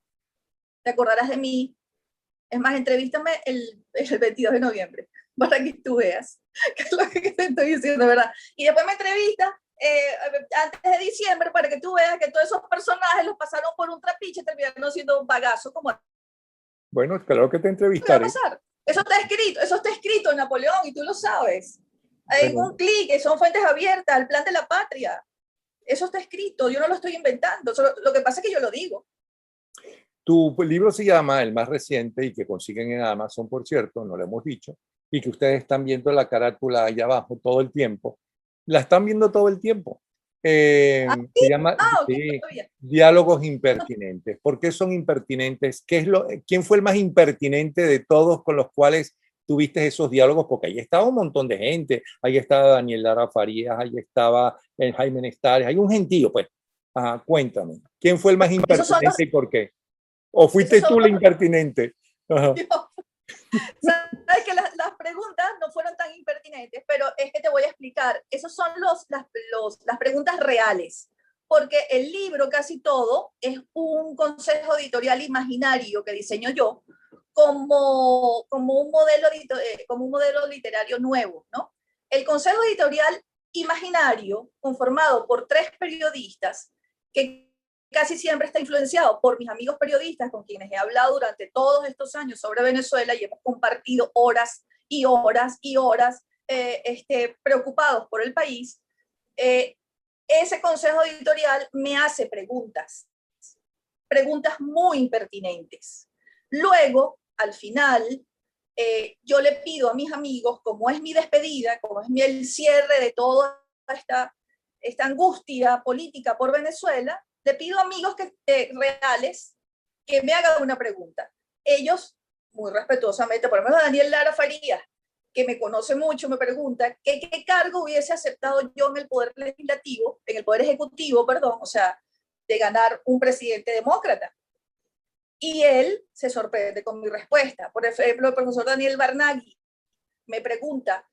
te acordarás de mí. Es más, entrevístame el 22 de noviembre para que tú veas qué es lo que te estoy diciendo, ¿verdad? Y después me entrevistas antes de diciembre para que tú veas que todos esos personajes los pasaron por un trapiche y terminaron siendo un bagazo como... Bueno, claro que te ¿Qué va a entrevistaré. pasar? Eso está escrito, Napoleón, y tú lo sabes. En Bueno, un clic, son fuentes abiertas, el plan de la patria. Eso está escrito, yo no lo estoy inventando. Lo que pasa es que yo lo digo. tu libro se llama, el más reciente y que consiguen en Amazon, por cierto, no lo hemos dicho, y que ustedes están viendo la carátula allá abajo todo el tiempo. La están viendo todo el tiempo. Ah, Se sí, llama ok, Diálogos Impertinentes. ¿Por qué son impertinentes? ¿Quién fue el más impertinente de todos con los cuales tuviste esos diálogos? Porque ahí estaba un montón de gente. Ahí estaba Daniel Lara Farías, ahí estaba Jaime Nestares, hay un gentío, pues. Ajá, cuéntame. ¿Quién fue el más esos son los, impertinente y por qué? ¿O esos fuiste son tú la los, impertinente? Ajá. sabes que las preguntas no fueron tan impertinentes, pero es que te voy a explicar. Esas son las preguntas reales, porque el libro casi todo es un consejo editorial imaginario que diseño yo como un modelo literario nuevo, ¿no? El consejo editorial imaginario, conformado por 3 periodistas, que casi siempre está influenciado por mis amigos periodistas con quienes he hablado durante todos estos años sobre Venezuela y hemos compartido horas y horas y horas preocupados por el país. Ese consejo editorial me hace preguntas muy impertinentes. Luego, al final, yo le pido a mis amigos, como es mi despedida, como es el cierre de toda esta angustia política por Venezuela, le pido a amigos reales que me hagan una pregunta. Ellos, muy respetuosamente, por ejemplo, Daniel Lara Farías, que me conoce mucho, me pregunta qué cargo hubiese aceptado yo en el Poder Legislativo, en el Poder Ejecutivo, perdón, o sea, de ganar un presidente demócrata. Y él se sorprende con mi respuesta. Por ejemplo, el profesor Daniel Barnaghi me pregunta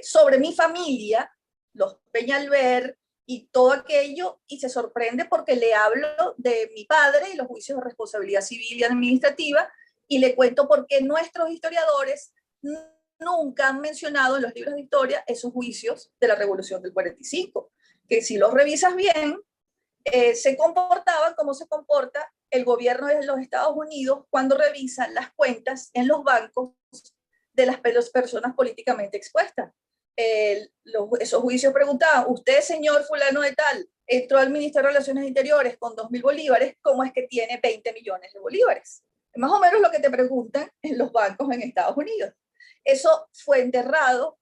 sobre mi familia, los Peñalver y todo aquello, y se sorprende porque le hablo de mi padre y los juicios de responsabilidad civil y administrativa, y le cuento por qué nuestros historiadores nunca han mencionado en los libros de historia esos juicios de la Revolución del 45, que si los revisas bien, se comportaban como se comporta el gobierno de los Estados Unidos cuando revisa las cuentas en los bancos de las personas políticamente expuestas. Esos juicios preguntaban, usted, señor fulano de tal, entró al Ministerio de Relaciones Interiores con 2.000 bolívares, ¿cómo es que tiene 20 millones de bolívares? Más o menos lo que te preguntan en los bancos en Estados Unidos. Eso fue enterrado.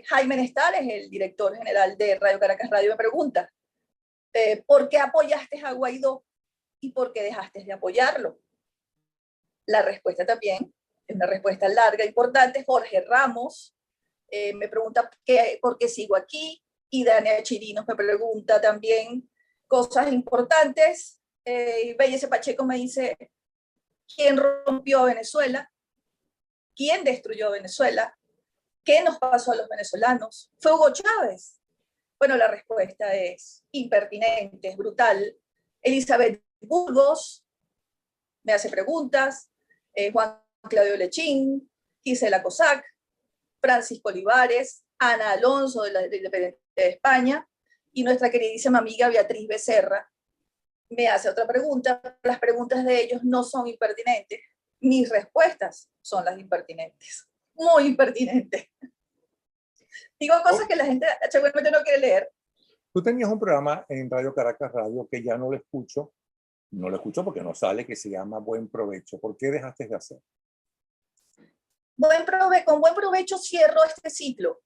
Jaime Nestares, el director general de Radio Caracas Radio, me pregunta, ¿por qué apoyaste a Guaidó y por qué dejaste de apoyarlo? La respuesta también es una respuesta larga, importante. Jorge Ramos me pregunta por qué sigo aquí, y Daniel Chirinos me pregunta también cosas importantes. Bellese Pacheco me dice, ¿quién rompió a Venezuela? ¿Quién destruyó Venezuela? ¿Qué nos pasó a los venezolanos? ¿Fue Hugo Chávez? Bueno, la respuesta es impertinente, es brutal. Elizabeth Burgos me hace preguntas, Juan Claudio Lechín, Gisela Cosac, Francisco Olivares, Ana Alonso de la Independiente de España, y nuestra queridísima amiga Beatriz Becerra me hace otra pregunta. Las preguntas de ellos no son impertinentes, mis respuestas son las impertinentes. muy impertinente. Digo cosas que la gente seguramente no quiere leer. Tú tenías un programa en Radio Caracas Radio que ya no lo escucho porque no sale, que se llama Buen Provecho. ¿Por qué dejaste de hacer? Con buen provecho cierro este ciclo.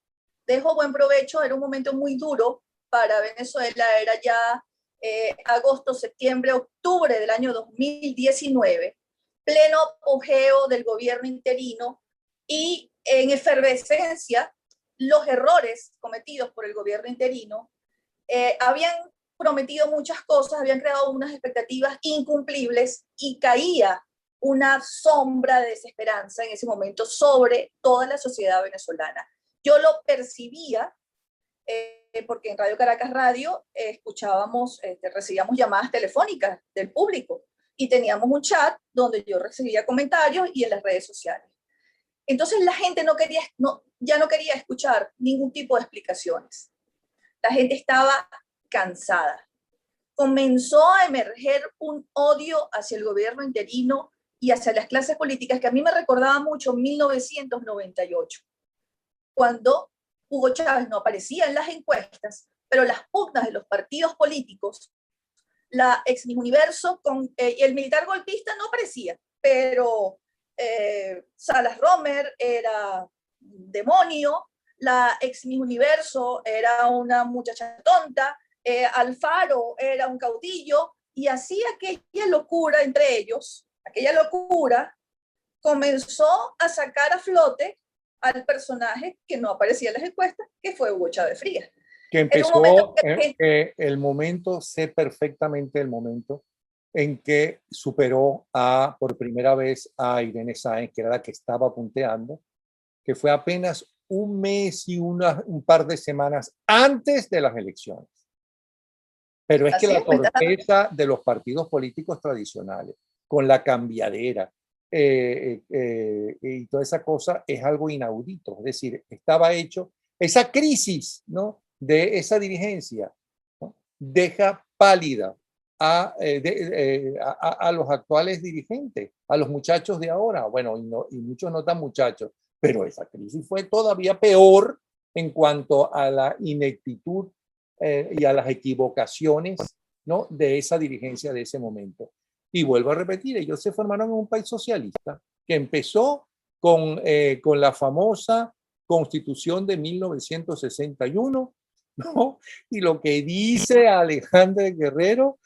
Dejo Buen Provecho, era un momento muy duro para Venezuela, era ya agosto, septiembre, octubre del año 2019, pleno apogeo del gobierno interino y en efervescencia los errores cometidos por el gobierno interino habían prometido muchas cosas, habían creado unas expectativas incumplibles y caía una sombra de desesperanza en ese momento sobre toda la sociedad venezolana. Yo lo percibía porque en Radio Caracas Radio escuchábamos, recibíamos llamadas telefónicas del público y teníamos un chat donde yo recibía comentarios y en las redes sociales. Entonces la gente ya no quería escuchar ningún tipo de explicaciones. La gente estaba cansada. Comenzó a emerger un odio hacia el gobierno interino y hacia las clases políticas que a mí me recordaba mucho 1998, cuando Hugo Chávez no aparecía en las encuestas, pero las pugnas de los partidos políticos, la ex Miss Universo y el militar golpista no aparecía, pero Salas Romer era demonio, la ex Miss Universo era una muchacha tonta, Alfaro era un caudillo, y así aquella locura entre ellos, aquella locura comenzó a sacar a flote al personaje que no aparecía en las encuestas, que fue Hugo Chávez Frías. Que empezó el momento, sé perfectamente el momento en que superó por primera vez a Irene Sáenz, que era la que estaba punteando, que fue apenas un mes y un par de semanas antes de las elecciones. Pero es que la torpeza de los partidos políticos tradicionales, con la cambiadera y toda esa cosa, es algo inaudito. Es decir, estaba hecho, esa crisis, ¿no?, de esa dirigencia, ¿no?, deja pálida a los actuales dirigentes, a los muchachos de ahora, bueno, y muchos no tan muchachos, pero esa crisis fue todavía peor en cuanto a la ineptitud y a las equivocaciones, ¿no?, de esa dirigencia de ese momento. Y vuelvo a repetir, ellos se formaron en un país socialista que empezó con la famosa Constitución de 1961, ¿no? Y lo que dice Alejandro Guerrero,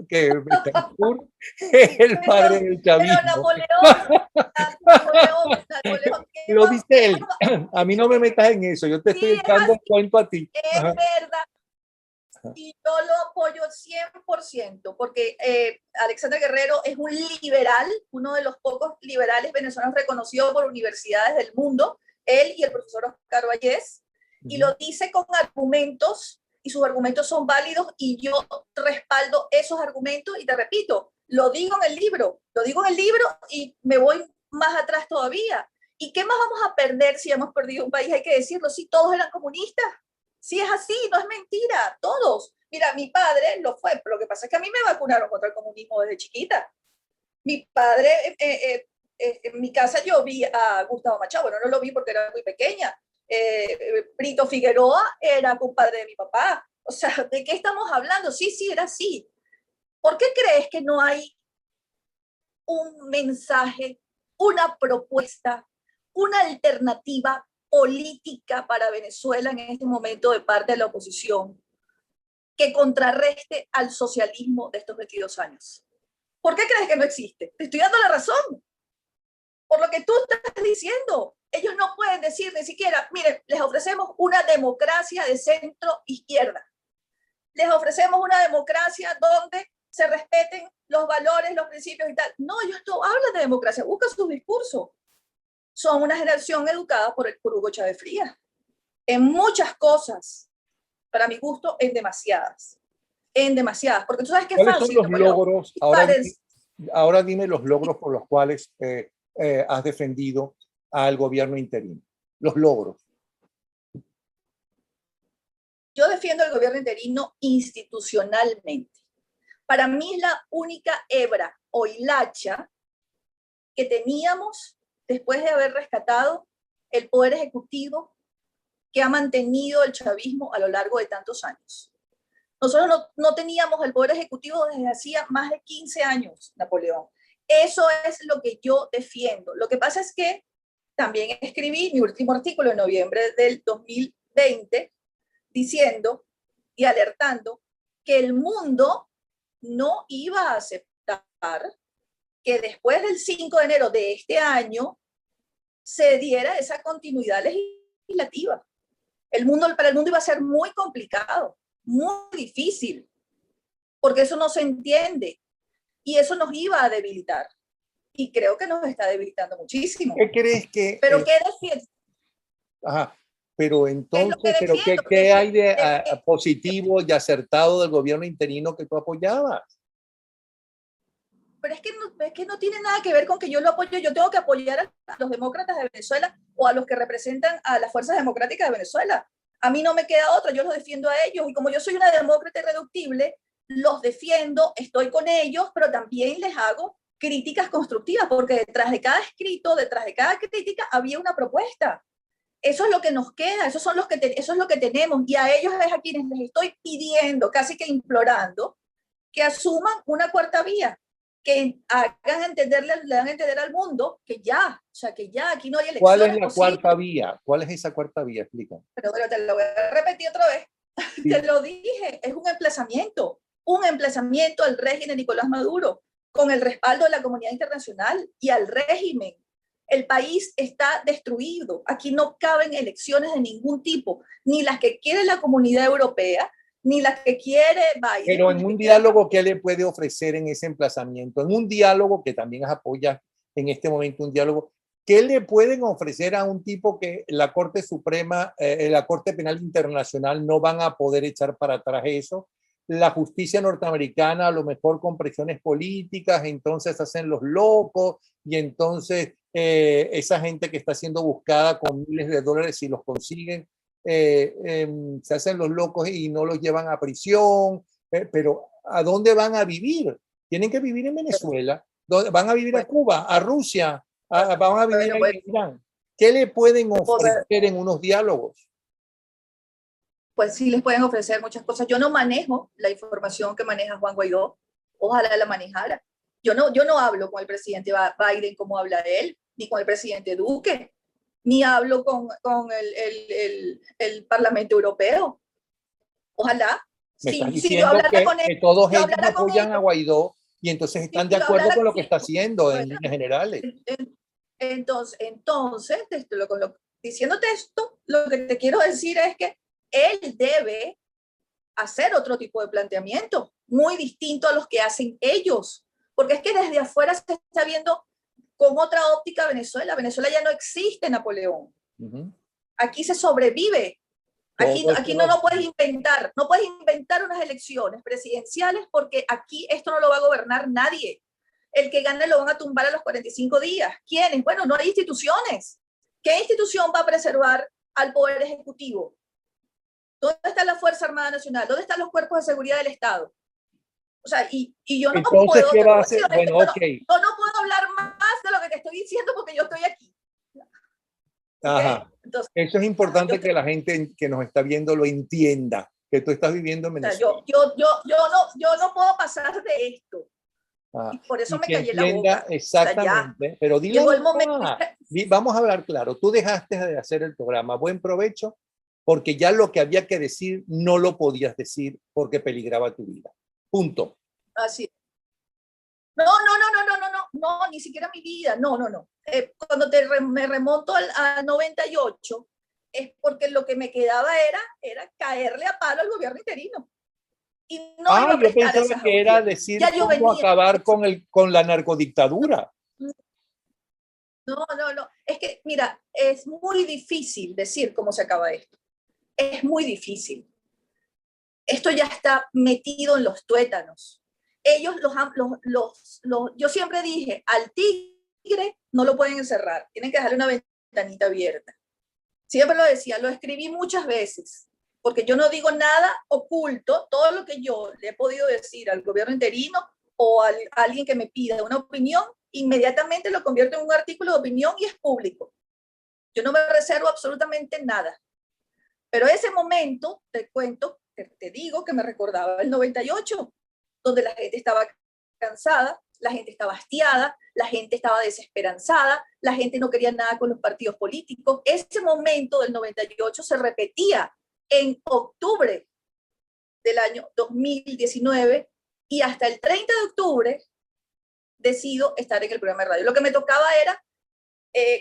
que Betancourt es el padre del chavismo. Pero Napoleón lo dice él. A mí no me metas en eso, yo te estoy echando el cuento a ti. Es verdad. Y yo lo apoyo 100%, porque Alexander Guerrero es un liberal, uno de los pocos liberales venezolanos reconocidos por universidades del mundo, él y el profesor Oscar Vallés, y lo dice con argumentos, y sus argumentos son válidos, y yo respaldo esos argumentos, y te repito, lo digo en el libro y me voy más atrás todavía. ¿Y qué más vamos a perder si hemos perdido un país? Hay que decirlo, si todos eran comunistas. Sí, es así, no es mentira, todos. Mira, mi padre lo fue, pero lo que pasa es que a mí me vacunaron contra el comunismo desde chiquita. Mi padre, en mi casa yo vi a Gustavo Machado, bueno, no lo vi porque era muy pequeña. Brito Figueroa era compadre de mi papá. O sea, ¿de qué estamos hablando? Sí, era así. ¿Por qué crees que no hay un mensaje, una propuesta, una alternativa política para Venezuela en este momento de parte de la oposición que contrarreste al socialismo de estos 22 años? ¿Por qué crees que no existe? Te estoy dando la razón. Por lo que tú estás diciendo, ellos no pueden decir ni siquiera, miren, les ofrecemos una democracia de centro izquierda. Les ofrecemos una democracia donde se respeten los valores, los principios y tal. No, ellos no hablan de democracia, buscan sus discursos. Son una generación educada por Hugo Chávez Frías. En muchas cosas, para mi gusto, en demasiadas. Porque tú sabes que es fácil. ¿Cuáles son los logros? Ahora dime los logros por los cuales has defendido al gobierno interino. Los logros. Yo defiendo al gobierno interino institucionalmente. Para mí es la única hebra o hilacha que teníamos después de haber rescatado el poder ejecutivo que ha mantenido el chavismo a lo largo de tantos años. Nosotros no teníamos el poder ejecutivo desde hacía más de 15 años, Napoleón. Eso es lo que yo defiendo. Lo que pasa es que también escribí mi último artículo en noviembre del 2020 diciendo y alertando que el mundo no iba a aceptar que después del 5 de enero de este año se diera esa continuidad legislativa. Para el mundo iba a ser muy complicado, muy difícil, porque eso no se entiende y eso nos iba a debilitar. Y creo que nos está debilitando muchísimo. ¿Qué crees que...? ¿Pero qué defiendes? Ajá, pero entonces, ¿qué hay de positivo y acertado del gobierno interino que tú apoyabas? Pero es que no tiene nada que ver con que yo lo apoye. Yo tengo que apoyar a los demócratas de Venezuela o a los que representan a las fuerzas democráticas de Venezuela. A mí no me queda otra, yo los defiendo a ellos. Y como yo soy una demócrata irreductible, los defiendo, estoy con ellos, pero también les hago críticas constructivas, porque detrás de cada escrito, detrás de cada crítica, había una propuesta. Eso es lo que nos queda, eso es lo que tenemos. Y a ellos es a quienes les estoy pidiendo, casi que implorando, que asuman una cuarta vía, que hagan le hagan entender al mundo que ya, o sea, que ya aquí no hay elecciones. ¿Cuál es la cuarta vía? ¿Cuál es esa cuarta vía? Explica. Pero te lo voy a repetir otra vez. Sí. Te lo dije, es un emplazamiento al régimen de Nicolás Maduro, con el respaldo de la comunidad internacional y al régimen. El país está destruido. Aquí no caben elecciones de ningún tipo, ni las que quiere la comunidad europea, ni las que quiere Biden. Pero en un diálogo, ¿qué le puede ofrecer en ese emplazamiento? En un diálogo que también apoya en este momento un diálogo, ¿qué le pueden ofrecer a un tipo que la Corte Suprema, la Corte Penal Internacional no van a poder echar para atrás eso? La justicia norteamericana, a lo mejor con presiones políticas, entonces hacen los locos y entonces esa gente que está siendo buscada con miles de dólares, si los consiguen, se hacen los locos y no los llevan a prisión, pero ¿a dónde van a vivir? Tienen que vivir en Venezuela, van a vivir a Cuba, a Rusia, van a vivir en Irán. ¿Qué le pueden ofrecer en unos diálogos? Pues sí les pueden ofrecer muchas cosas. Yo no manejo la información que maneja Juan Guaidó, ojalá la manejara. Yo no hablo con el presidente Biden como habla él, ni con el presidente Duque, ni hablo con el Parlamento Europeo. Ojalá. Me estás diciendo que todos ellos apoyan a Guaidó y entonces están de acuerdo con lo que está haciendo en líneas generales. Entonces diciéndote esto, lo que te quiero decir es que él debe hacer otro tipo de planteamiento, muy distinto a los que hacen ellos, porque es que desde afuera se está viendo con otra óptica Venezuela. Venezuela ya no existe, Napoleón. Aquí se sobrevive. Aquí no puedes inventar, no puedes inventar unas elecciones presidenciales porque aquí esto no lo va a gobernar nadie. El que gane lo van a tumbar a los 45 días. ¿Quiénes? Bueno, no hay instituciones. ¿Qué institución va a preservar al Poder Ejecutivo? ¿Dónde está la Fuerza Armada Nacional? ¿Dónde están los cuerpos de seguridad del Estado? O sea, y yo no entonces, puedo... ¿qué va a hacer? Bueno, okay. No puedo hablar más de lo que te estoy diciendo porque yo estoy aquí. Ajá. Okay. Entonces, eso es importante que la gente que nos está viendo lo entienda, que tú estás viviendo en Venezuela. O sea, yo no puedo pasar de esto. Y por eso me callé la boca. Exactamente. O sea, pero dile llegó el momento. Vamos a hablar claro. Tú dejaste de hacer el programa. Buen provecho, porque ya lo que había que decir no lo podías decir porque peligraba tu vida. Punto. Así. No, ni siquiera mi vida. No. Cuando me remonto a 98, es porque lo que me quedaba era caerle a palo al gobierno interino. Y no yo pensaba que era decir cómo acabar con la narcodictadura. No. Es que, mira, es muy difícil decir cómo se acaba esto. Es muy difícil. Esto ya está metido en los tuétanos. Ellos yo siempre dije, al tigre no lo pueden encerrar, tienen que dejarle una ventanita abierta. Siempre lo decía, lo escribí muchas veces, porque yo no digo nada oculto, todo lo que yo le he podido decir al gobierno interino o a alguien que me pida una opinión, inmediatamente lo convierto en un artículo de opinión y es público. Yo no me reservo absolutamente nada. Pero ese momento, te cuento, te digo que me recordaba el 98, donde la gente estaba cansada, la gente estaba hastiada, la gente estaba desesperanzada, la gente no quería nada con los partidos políticos. Ese momento del 98 se repetía en octubre del año 2019 y hasta el 30 de octubre decido estar en el programa de radio. Lo que me tocaba era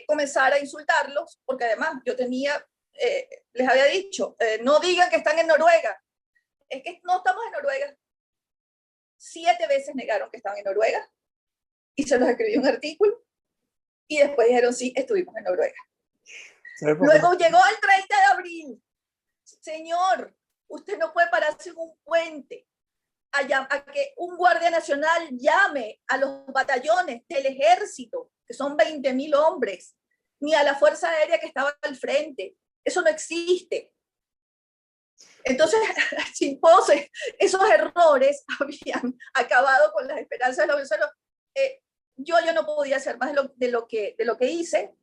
comenzar a insultarlos, porque además yo tenía, les había dicho, no digan que están en Noruega. Es que no estamos en Noruega. 7 veces negaron que estaban en Noruega y se los escribí un artículo y después dijeron sí, estuvimos en Noruega. Luego llegó el 30 de abril. Señor, usted no puede pararse en un puente a que un guardia nacional llame a los batallones del ejército, que son 20.000 hombres, ni a la Fuerza Aérea que estaba al frente. Eso no existe. Entonces, esos errores habían acabado con las esperanzas de los venezolanos. Yo no podía hacer más de lo que hice.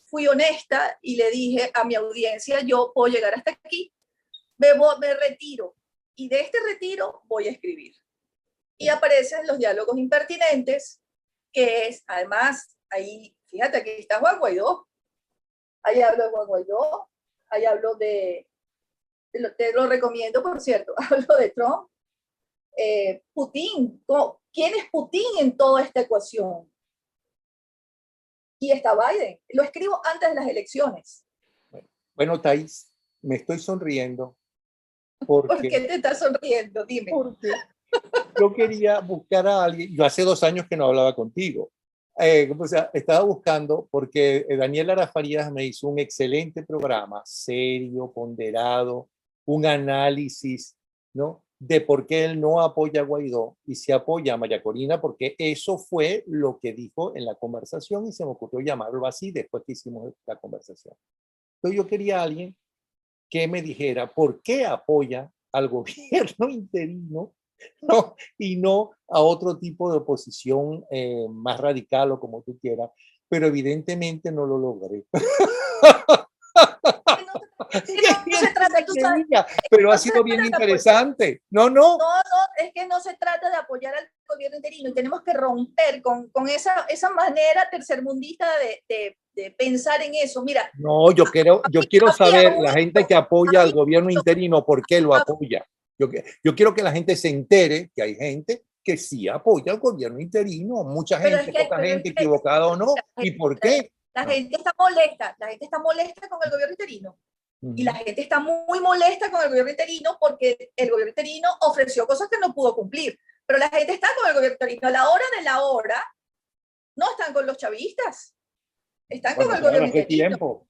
Fui honesta y le dije a mi audiencia, yo puedo llegar hasta aquí, me retiro. Y de este retiro voy a escribir. Y aparecen los diálogos impertinentes, que es, además, ahí, fíjate, aquí está Juan Guaidó. Ahí hablo de Juan Guaidó, ahí hablo te lo recomiendo, por cierto, hablo de Trump. Putin, ¿quién es Putin en toda esta ecuación? Y está Biden. Lo escribo antes de las elecciones. Bueno, Thais, me estoy sonriendo. ¿Por qué te estás sonriendo? Dime. Porque yo quería buscar a alguien. Yo hace 2 años que no hablaba contigo. O sea, estaba buscando porque Daniel Lara Farías me hizo un excelente programa, serio, ponderado, un análisis, ¿no?, de por qué él no apoya a Guaidó y se apoya a María Corina, porque eso fue lo que dijo en la conversación y se me ocurrió llamarlo así después que hicimos la conversación. Entonces yo quería a alguien que me dijera por qué apoya al gobierno interino, ¿no?, y no a otro tipo de oposición más radical o como tú quieras, pero evidentemente no lo logré. No se trata, tú sabes, pero ha sido bien interesante. No, es que no se trata de apoyar al gobierno interino y tenemos que romper con esa manera tercermundista de pensar en eso. Mira. No, yo quiero saber la gente que apoya al gobierno interino, ¿por qué lo apoya? Yo quiero que la gente se entere que hay gente que sí apoya al gobierno interino, mucha gente, poca gente, equivocada o no, ¿y por qué? La gente está molesta con el gobierno interino. Y la gente está muy molesta con el gobierno interino porque el gobierno interino ofreció cosas que no pudo cumplir. Pero la gente está con el gobierno interino. A la hora de la hora, no están con los chavistas. Están con el gobierno interino. Tiempo.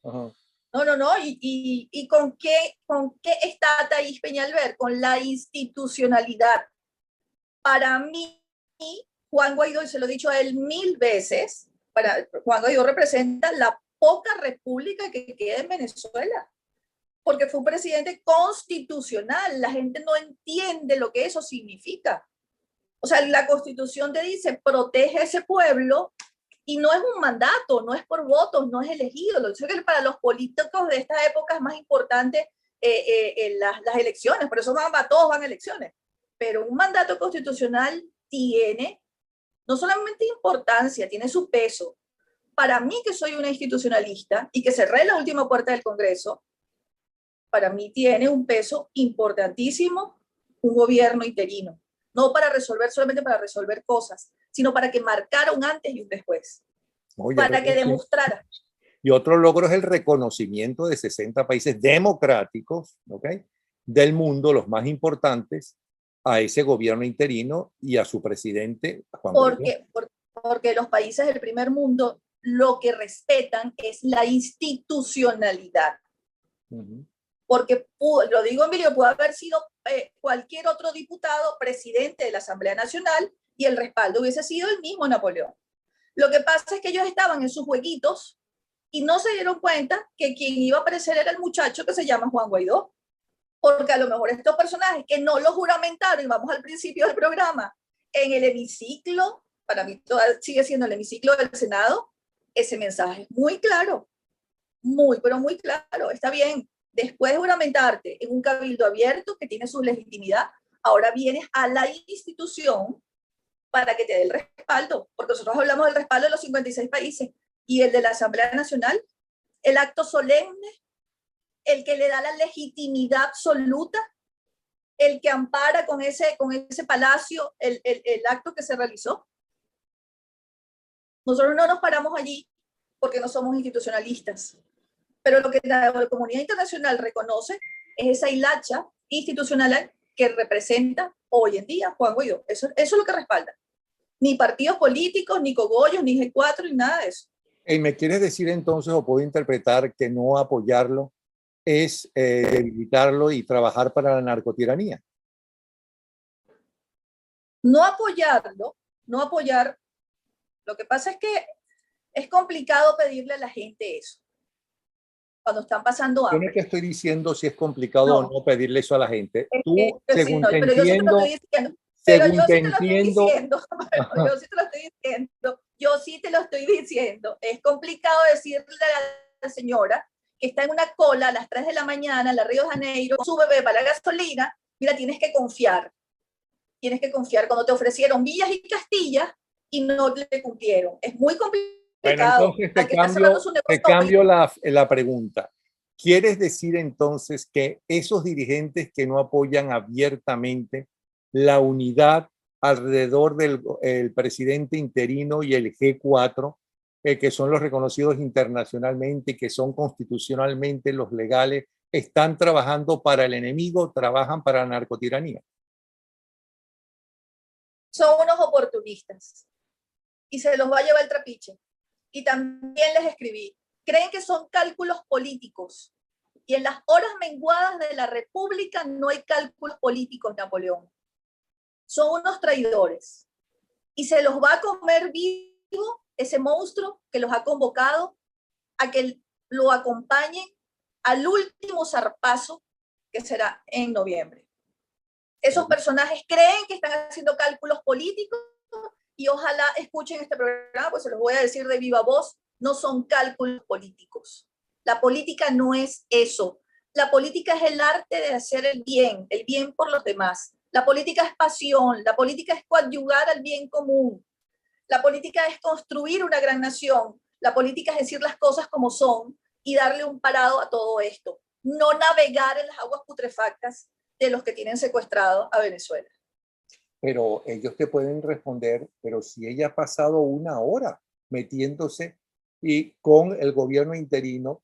No. ¿Y con qué está Thais Peñalver? Con la institucionalidad. Para mí, Juan Guaidó, y se lo he dicho a él 1000 veces, Juan Guaidó representa la poca república que queda en Venezuela. Porque fue un presidente constitucional. La gente no entiende lo que eso significa. O sea, la Constitución te dice, protege a ese pueblo, y no es un mandato, no es por votos, no es elegido. Lo que para los políticos de esta época es más importante las elecciones, por eso todos van a elecciones. Pero un mandato constitucional tiene no solamente importancia, tiene su peso. Para mí, que soy una institucionalista y que cerré la última puerta del Congreso, para mí tiene un peso importantísimo un gobierno interino. No solamente para resolver cosas, sino para que marcara un antes y un después. Oye, para que demostrara. Y otro logro es el reconocimiento de 60 países democráticos, ¿okay?, del mundo, los más importantes, a ese gobierno interino y a su presidente, Juan Guaidó. Porque los países del primer mundo lo que respetan es la institucionalidad. Porque lo digo, Emilio, pudo haber sido cualquier otro diputado presidente de la Asamblea Nacional y el respaldo hubiese sido el mismo Napoleón. Lo que pasa es que ellos estaban en sus jueguitos y no se dieron cuenta que quien iba a aparecer era el muchacho que se llama Juan Guaidó. Porque a lo mejor estos personajes que no lo juramentaron, y vamos al principio del programa, en el hemiciclo, para mí sigue siendo el hemiciclo del Senado, ese mensaje es muy claro, pero muy claro. Está bien, después de juramentarte en un cabildo abierto que tiene su legitimidad, ahora vienes a la institución para que te dé el respaldo, porque nosotros hablamos del respaldo de los 56 países y el de la Asamblea Nacional, el acto solemne, el que le da la legitimidad absoluta, el que ampara con ese palacio el acto que se realizó. Nosotros no nos paramos allí porque no somos institucionalistas, pero lo que la comunidad internacional reconoce es esa hilacha institucional que representa hoy en día Juan Guaidó. Eso es lo que respalda. Ni partidos políticos, ni cogollos, ni G4, ni nada de eso. ¿Me quieres decir entonces, o puedo interpretar, que no apoyarlo es debilitarlo y trabajar para la narcotiranía? No apoyarlo, no apoyar. Lo que pasa es que es complicado pedirle a la gente eso cuando están pasando hambre. Yo no te estoy diciendo si es complicado o no pedirle eso a la gente. Tú, según te pero entiendo, yo sí te lo estoy diciendo. según te entiendo, Yo sí te lo estoy diciendo. Yo sí te lo estoy diciendo. Es complicado decirle a la señora que está en una cola a las 3 de la mañana en la Río de Janeiro, con su bebé para la gasolina, mira, tienes que confiar. Tienes que confiar cuando te ofrecieron villas y Castillas y no le cumplieron. Es muy complicado. bueno, entonces te cambio la pregunta. ¿Quieres decir entonces que esos dirigentes que no apoyan abiertamente la unidad alrededor del presidente interino y el G4, que son los reconocidos internacionalmente, que son constitucionalmente los legales, están trabajando para el enemigo, trabajan para la narcotiranía? Son unos oportunistas y se los va a llevar el trapiche. Y también les escribí, creen que son cálculos políticos. Y en las horas menguadas de la República no hay cálculos políticos, Napoleón. Son unos traidores. Y se los va a comer vivo ese monstruo que los ha convocado a que lo acompañen al último zarpazo que será en noviembre. Esos personajes creen que están haciendo cálculos políticos y ojalá escuchen este programa, pues se los voy a decir de viva voz, no son cálculos políticos. La política no es eso. La política es el arte de hacer el bien por los demás. La política es pasión, la política es coadyuvar al bien común. La política es construir una gran nación. La política es decir las cosas como son y darle un parado a todo esto. No navegar en las aguas putrefactas de los que tienen secuestrado a Venezuela. Pero ellos te pueden responder, pero si ella ha pasado una hora metiéndose y con el gobierno interino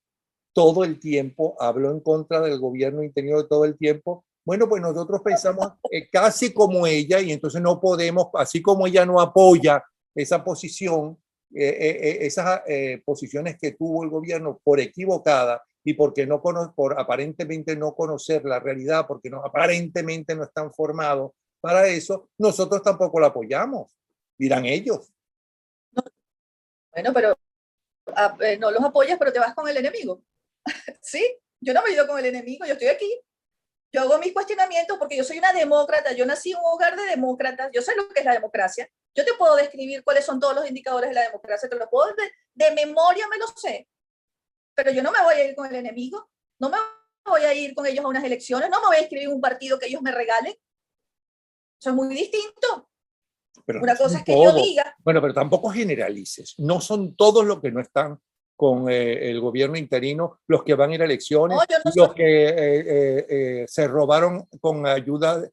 todo el tiempo, habló en contra del gobierno interino todo el tiempo, bueno, pues nosotros pensamos casi como ella y entonces no podemos, así como ella no apoya esa posición, esas posiciones que tuvo el gobierno por equivocada y porque no por aparentemente no conocer la realidad, porque no, aparentemente no están formados para eso, nosotros tampoco la apoyamos, dirán ellos. Bueno, pero no los apoyas, pero te vas con el enemigo. Sí, yo no me he ido con el enemigo, yo estoy aquí. Yo hago mis cuestionamientos porque yo soy una demócrata, yo nací en un hogar de demócratas, yo sé lo que es la democracia. Yo te puedo describir cuáles son todos los indicadores de la democracia, te lo puedo de memoria, me lo sé. Pero yo no me voy a ir con el enemigo, no me voy a ir con ellos a unas elecciones, no me voy a inscribir en un partido que ellos me regalen. Eso es muy distinto. Pero una no cosa es que todos. yo diga. Bueno, pero tampoco generalices. No son todos los que no están con el gobierno interino los que van a ir a elecciones, No, no los que se robaron con ayuda,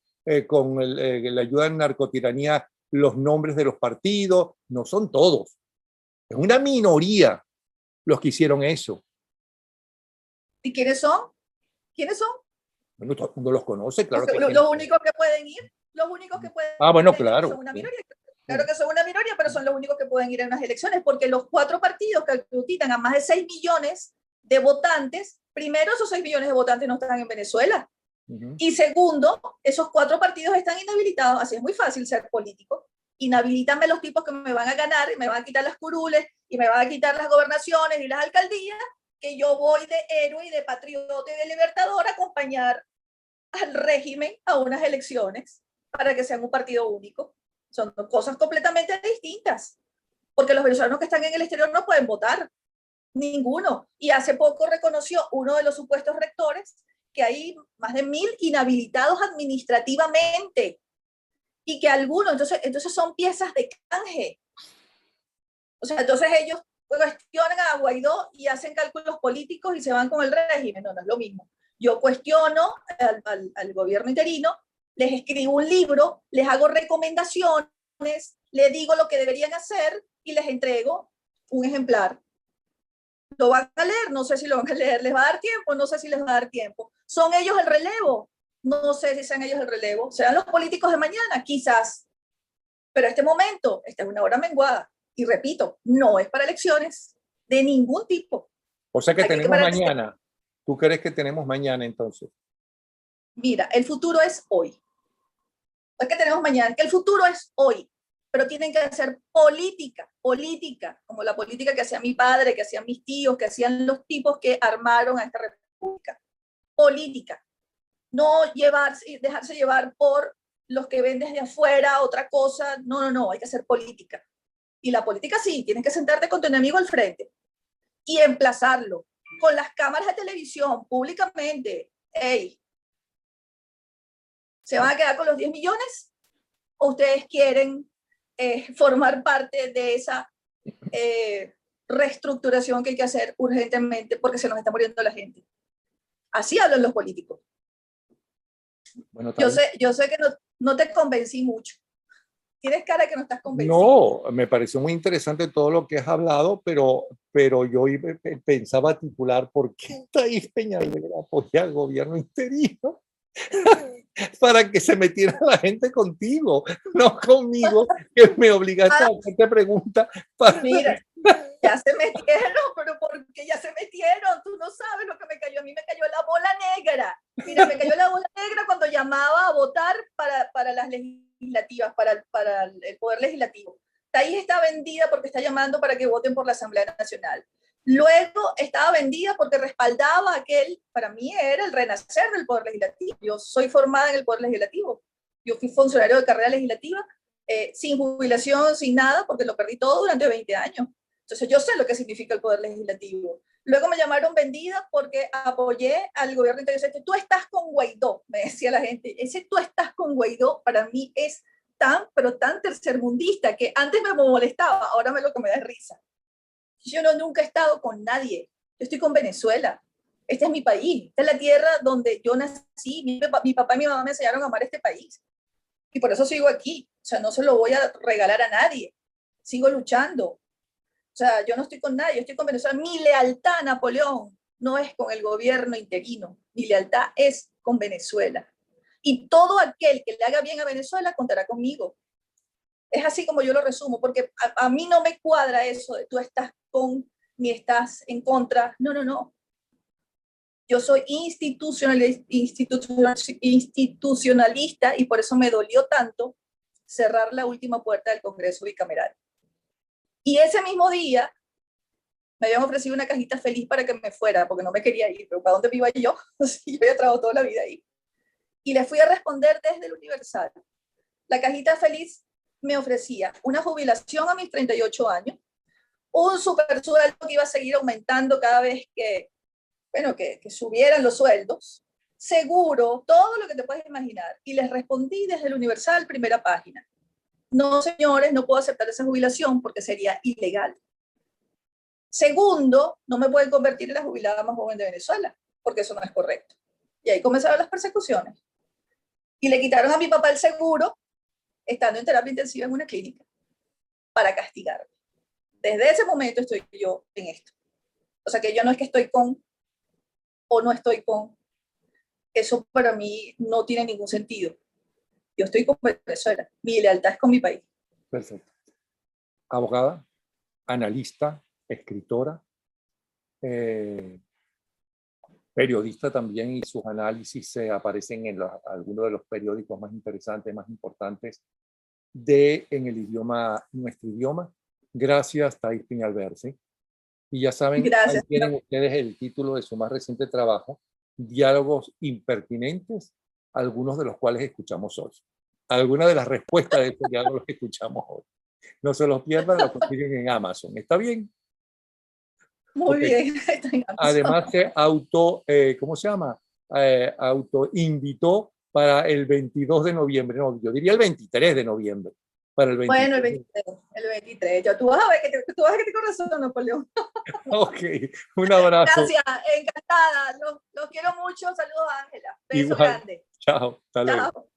con la ayuda en narcotiranía los nombres de los partidos. No son todos. Es una minoría los que hicieron eso. ¿Y quiénes son? ¿Quiénes son? Bueno, todo el mundo los conoce, claro. Los únicos que pueden ir, los únicos que pueden bueno, ir, claro. son una minoría. Claro que son una minoría, pero son los únicos que pueden ir a unas elecciones, porque los 4 partidos que aglutinan a más de 6 millones de votantes, primero, esos 6 millones de votantes no están en Venezuela. Y segundo, esos 4 partidos están inhabilitados. Así es muy fácil ser político. Inhabilítame los tipos que me van a ganar y me van a quitar las curules y me van a quitar las gobernaciones y las alcaldías, que yo voy de héroe y de patriota y de libertador a acompañar al régimen a unas elecciones para que sean un partido único. Son cosas completamente distintas, porque los venezolanos que están en el exterior no pueden votar, ninguno. Y hace poco reconoció uno de los supuestos rectores que hay más de 1000 inhabilitados administrativamente y que algunos, entonces son piezas de canje. O sea, entonces ellos cuestionan a Guaidó y hacen cálculos políticos y se van con el régimen. No, no es lo mismo. Yo cuestiono al gobierno interino, les escribo un libro, les hago recomendaciones, les digo lo que deberían hacer y les entrego un ejemplar. Lo van a leer, no sé si lo van a leer, les va a dar tiempo, no sé si les va a dar tiempo. ¿Son ellos el relevo? No sé si sean ellos el relevo. ¿Serán los políticos de mañana? Quizás. Pero este momento, esta es una hora menguada. Y repito, no es para elecciones de ningún tipo. O sea que tenemos mañana. ¿Tú crees que tenemos mañana entonces? Mira, el futuro es hoy. No es que tenemos mañana, que el futuro es hoy. Pero tienen que hacer política, como la política que hacía mi padre, que hacían mis tíos, que hacían los tipos que armaron a esta república. Política. No dejarse llevar por los que ven desde afuera otra cosa. No, no, no, hay que hacer política. Y la política sí, tienes que sentarte con tu enemigo al frente y emplazarlo con las cámaras de televisión públicamente. Hey, ¿se van a quedar con los 10 millones? ¿O ustedes quieren formar parte de esa reestructuración que hay que hacer urgentemente porque se nos está muriendo la gente? Así hablan los políticos. Bueno, yo sé que no te convencí mucho. Tienes cara de que no estás convencido. No, me pareció muy interesante todo lo que has hablado, pero yo pensaba titular ¿por qué Thais Peñalver apoya al gobierno interino? Para que se metiera la gente contigo, no conmigo, que me obligaste a hacerte preguntas. Mira, ya se metieron, pero ¿por qué ya se metieron? Tú no sabes lo que me cayó. A mí me cayó la bola negra. Mira, me cayó la bola negra cuando llamaba a votar para las legislativas, para el Poder Legislativo. Thais está vendida porque está llamando para que voten por la Asamblea Nacional. Luego estaba vendida porque respaldaba aquel, para mí era el renacer del Poder Legislativo. Yo soy formada en el Poder Legislativo. Yo fui funcionario de carrera legislativa, sin jubilación, sin nada, porque lo perdí todo durante 20 años. Entonces yo sé lo que significa el Poder Legislativo. Luego me llamaron vendida porque apoyé al gobierno interior. Tú estás con Guaidó, me decía la gente. Ese tú estás con Guaidó para mí es tan, pero tan tercermundista que antes me molestaba, ahora lo que me da risa. Yo nunca he estado con nadie. Yo estoy con Venezuela. Este es mi país. Esta es la tierra donde yo nací. Mi papá y mi mamá me enseñaron a amar este país. Y por eso sigo aquí. O sea, no se lo voy a regalar a nadie. Sigo luchando. O sea, yo no estoy con nadie. Yo estoy con Venezuela. Mi lealtad, Napoleón, no es con el gobierno interino. Mi lealtad es con Venezuela. Y todo aquel que le haga bien a Venezuela contará conmigo. Es así como yo lo resumo, porque a mí no me cuadra eso de tú estás con ni estás en contra. No, no, no. Yo soy institucionalista y por eso me dolió tanto cerrar la última puerta del Congreso bicameral. Y ese mismo día me habían ofrecido una cajita feliz para que me fuera, porque no me quería ir, pero ¿para dónde me iba yo? Yo había trabajado toda la vida ahí. Y le fui a responder desde el Universal. La cajita feliz me ofrecía una jubilación a mis 38 años, un super sueldo que iba a seguir aumentando cada vez que subieran los sueldos, seguro, todo lo que te puedes imaginar. Y les respondí desde el Universal, primera página. No, señores, no puedo aceptar esa jubilación porque sería ilegal. Segundo, no me pueden convertir en la jubilada más joven de Venezuela, porque eso no es correcto. Y ahí comenzaron las persecuciones. Y le quitaron a mi papá el seguro, estando en terapia intensiva en una clínica, para castigarme. Desde ese momento estoy yo en esto. O sea que yo no es que estoy con o no estoy con. Eso para mí no tiene ningún sentido. Yo estoy con Venezuela. Mi lealtad es con mi país. Perfecto. Abogada, analista, escritora, periodista también, y sus análisis aparecen en algunos de los periódicos más interesantes, más importantes en el idioma, nuestro idioma. Gracias, Thais Peñalver. Y ya saben, gracias. Ahí tienen ustedes el título de su más reciente trabajo, Diálogos Impertinentes, algunos de los cuales escuchamos hoy. alguna de las respuestas de estos diálogos que escuchamos hoy. No se los pierdan, lo consiguen en Amazon. ¿Está bien? Muy Okay. bien. Está en Amazon. Además se ¿cómo se llama? Autoinvitó para el 22 de noviembre, no, yo diría el 23 de noviembre. Para el 23. Bueno, el 23. Ya tú vas a ver tú vas a ver que tienes razón, Napoleón. Ok, un abrazo. Gracias, encantada. Los quiero mucho. Saludos, Ángela. Beso Igual. grande. Chao, hasta luego. Chao.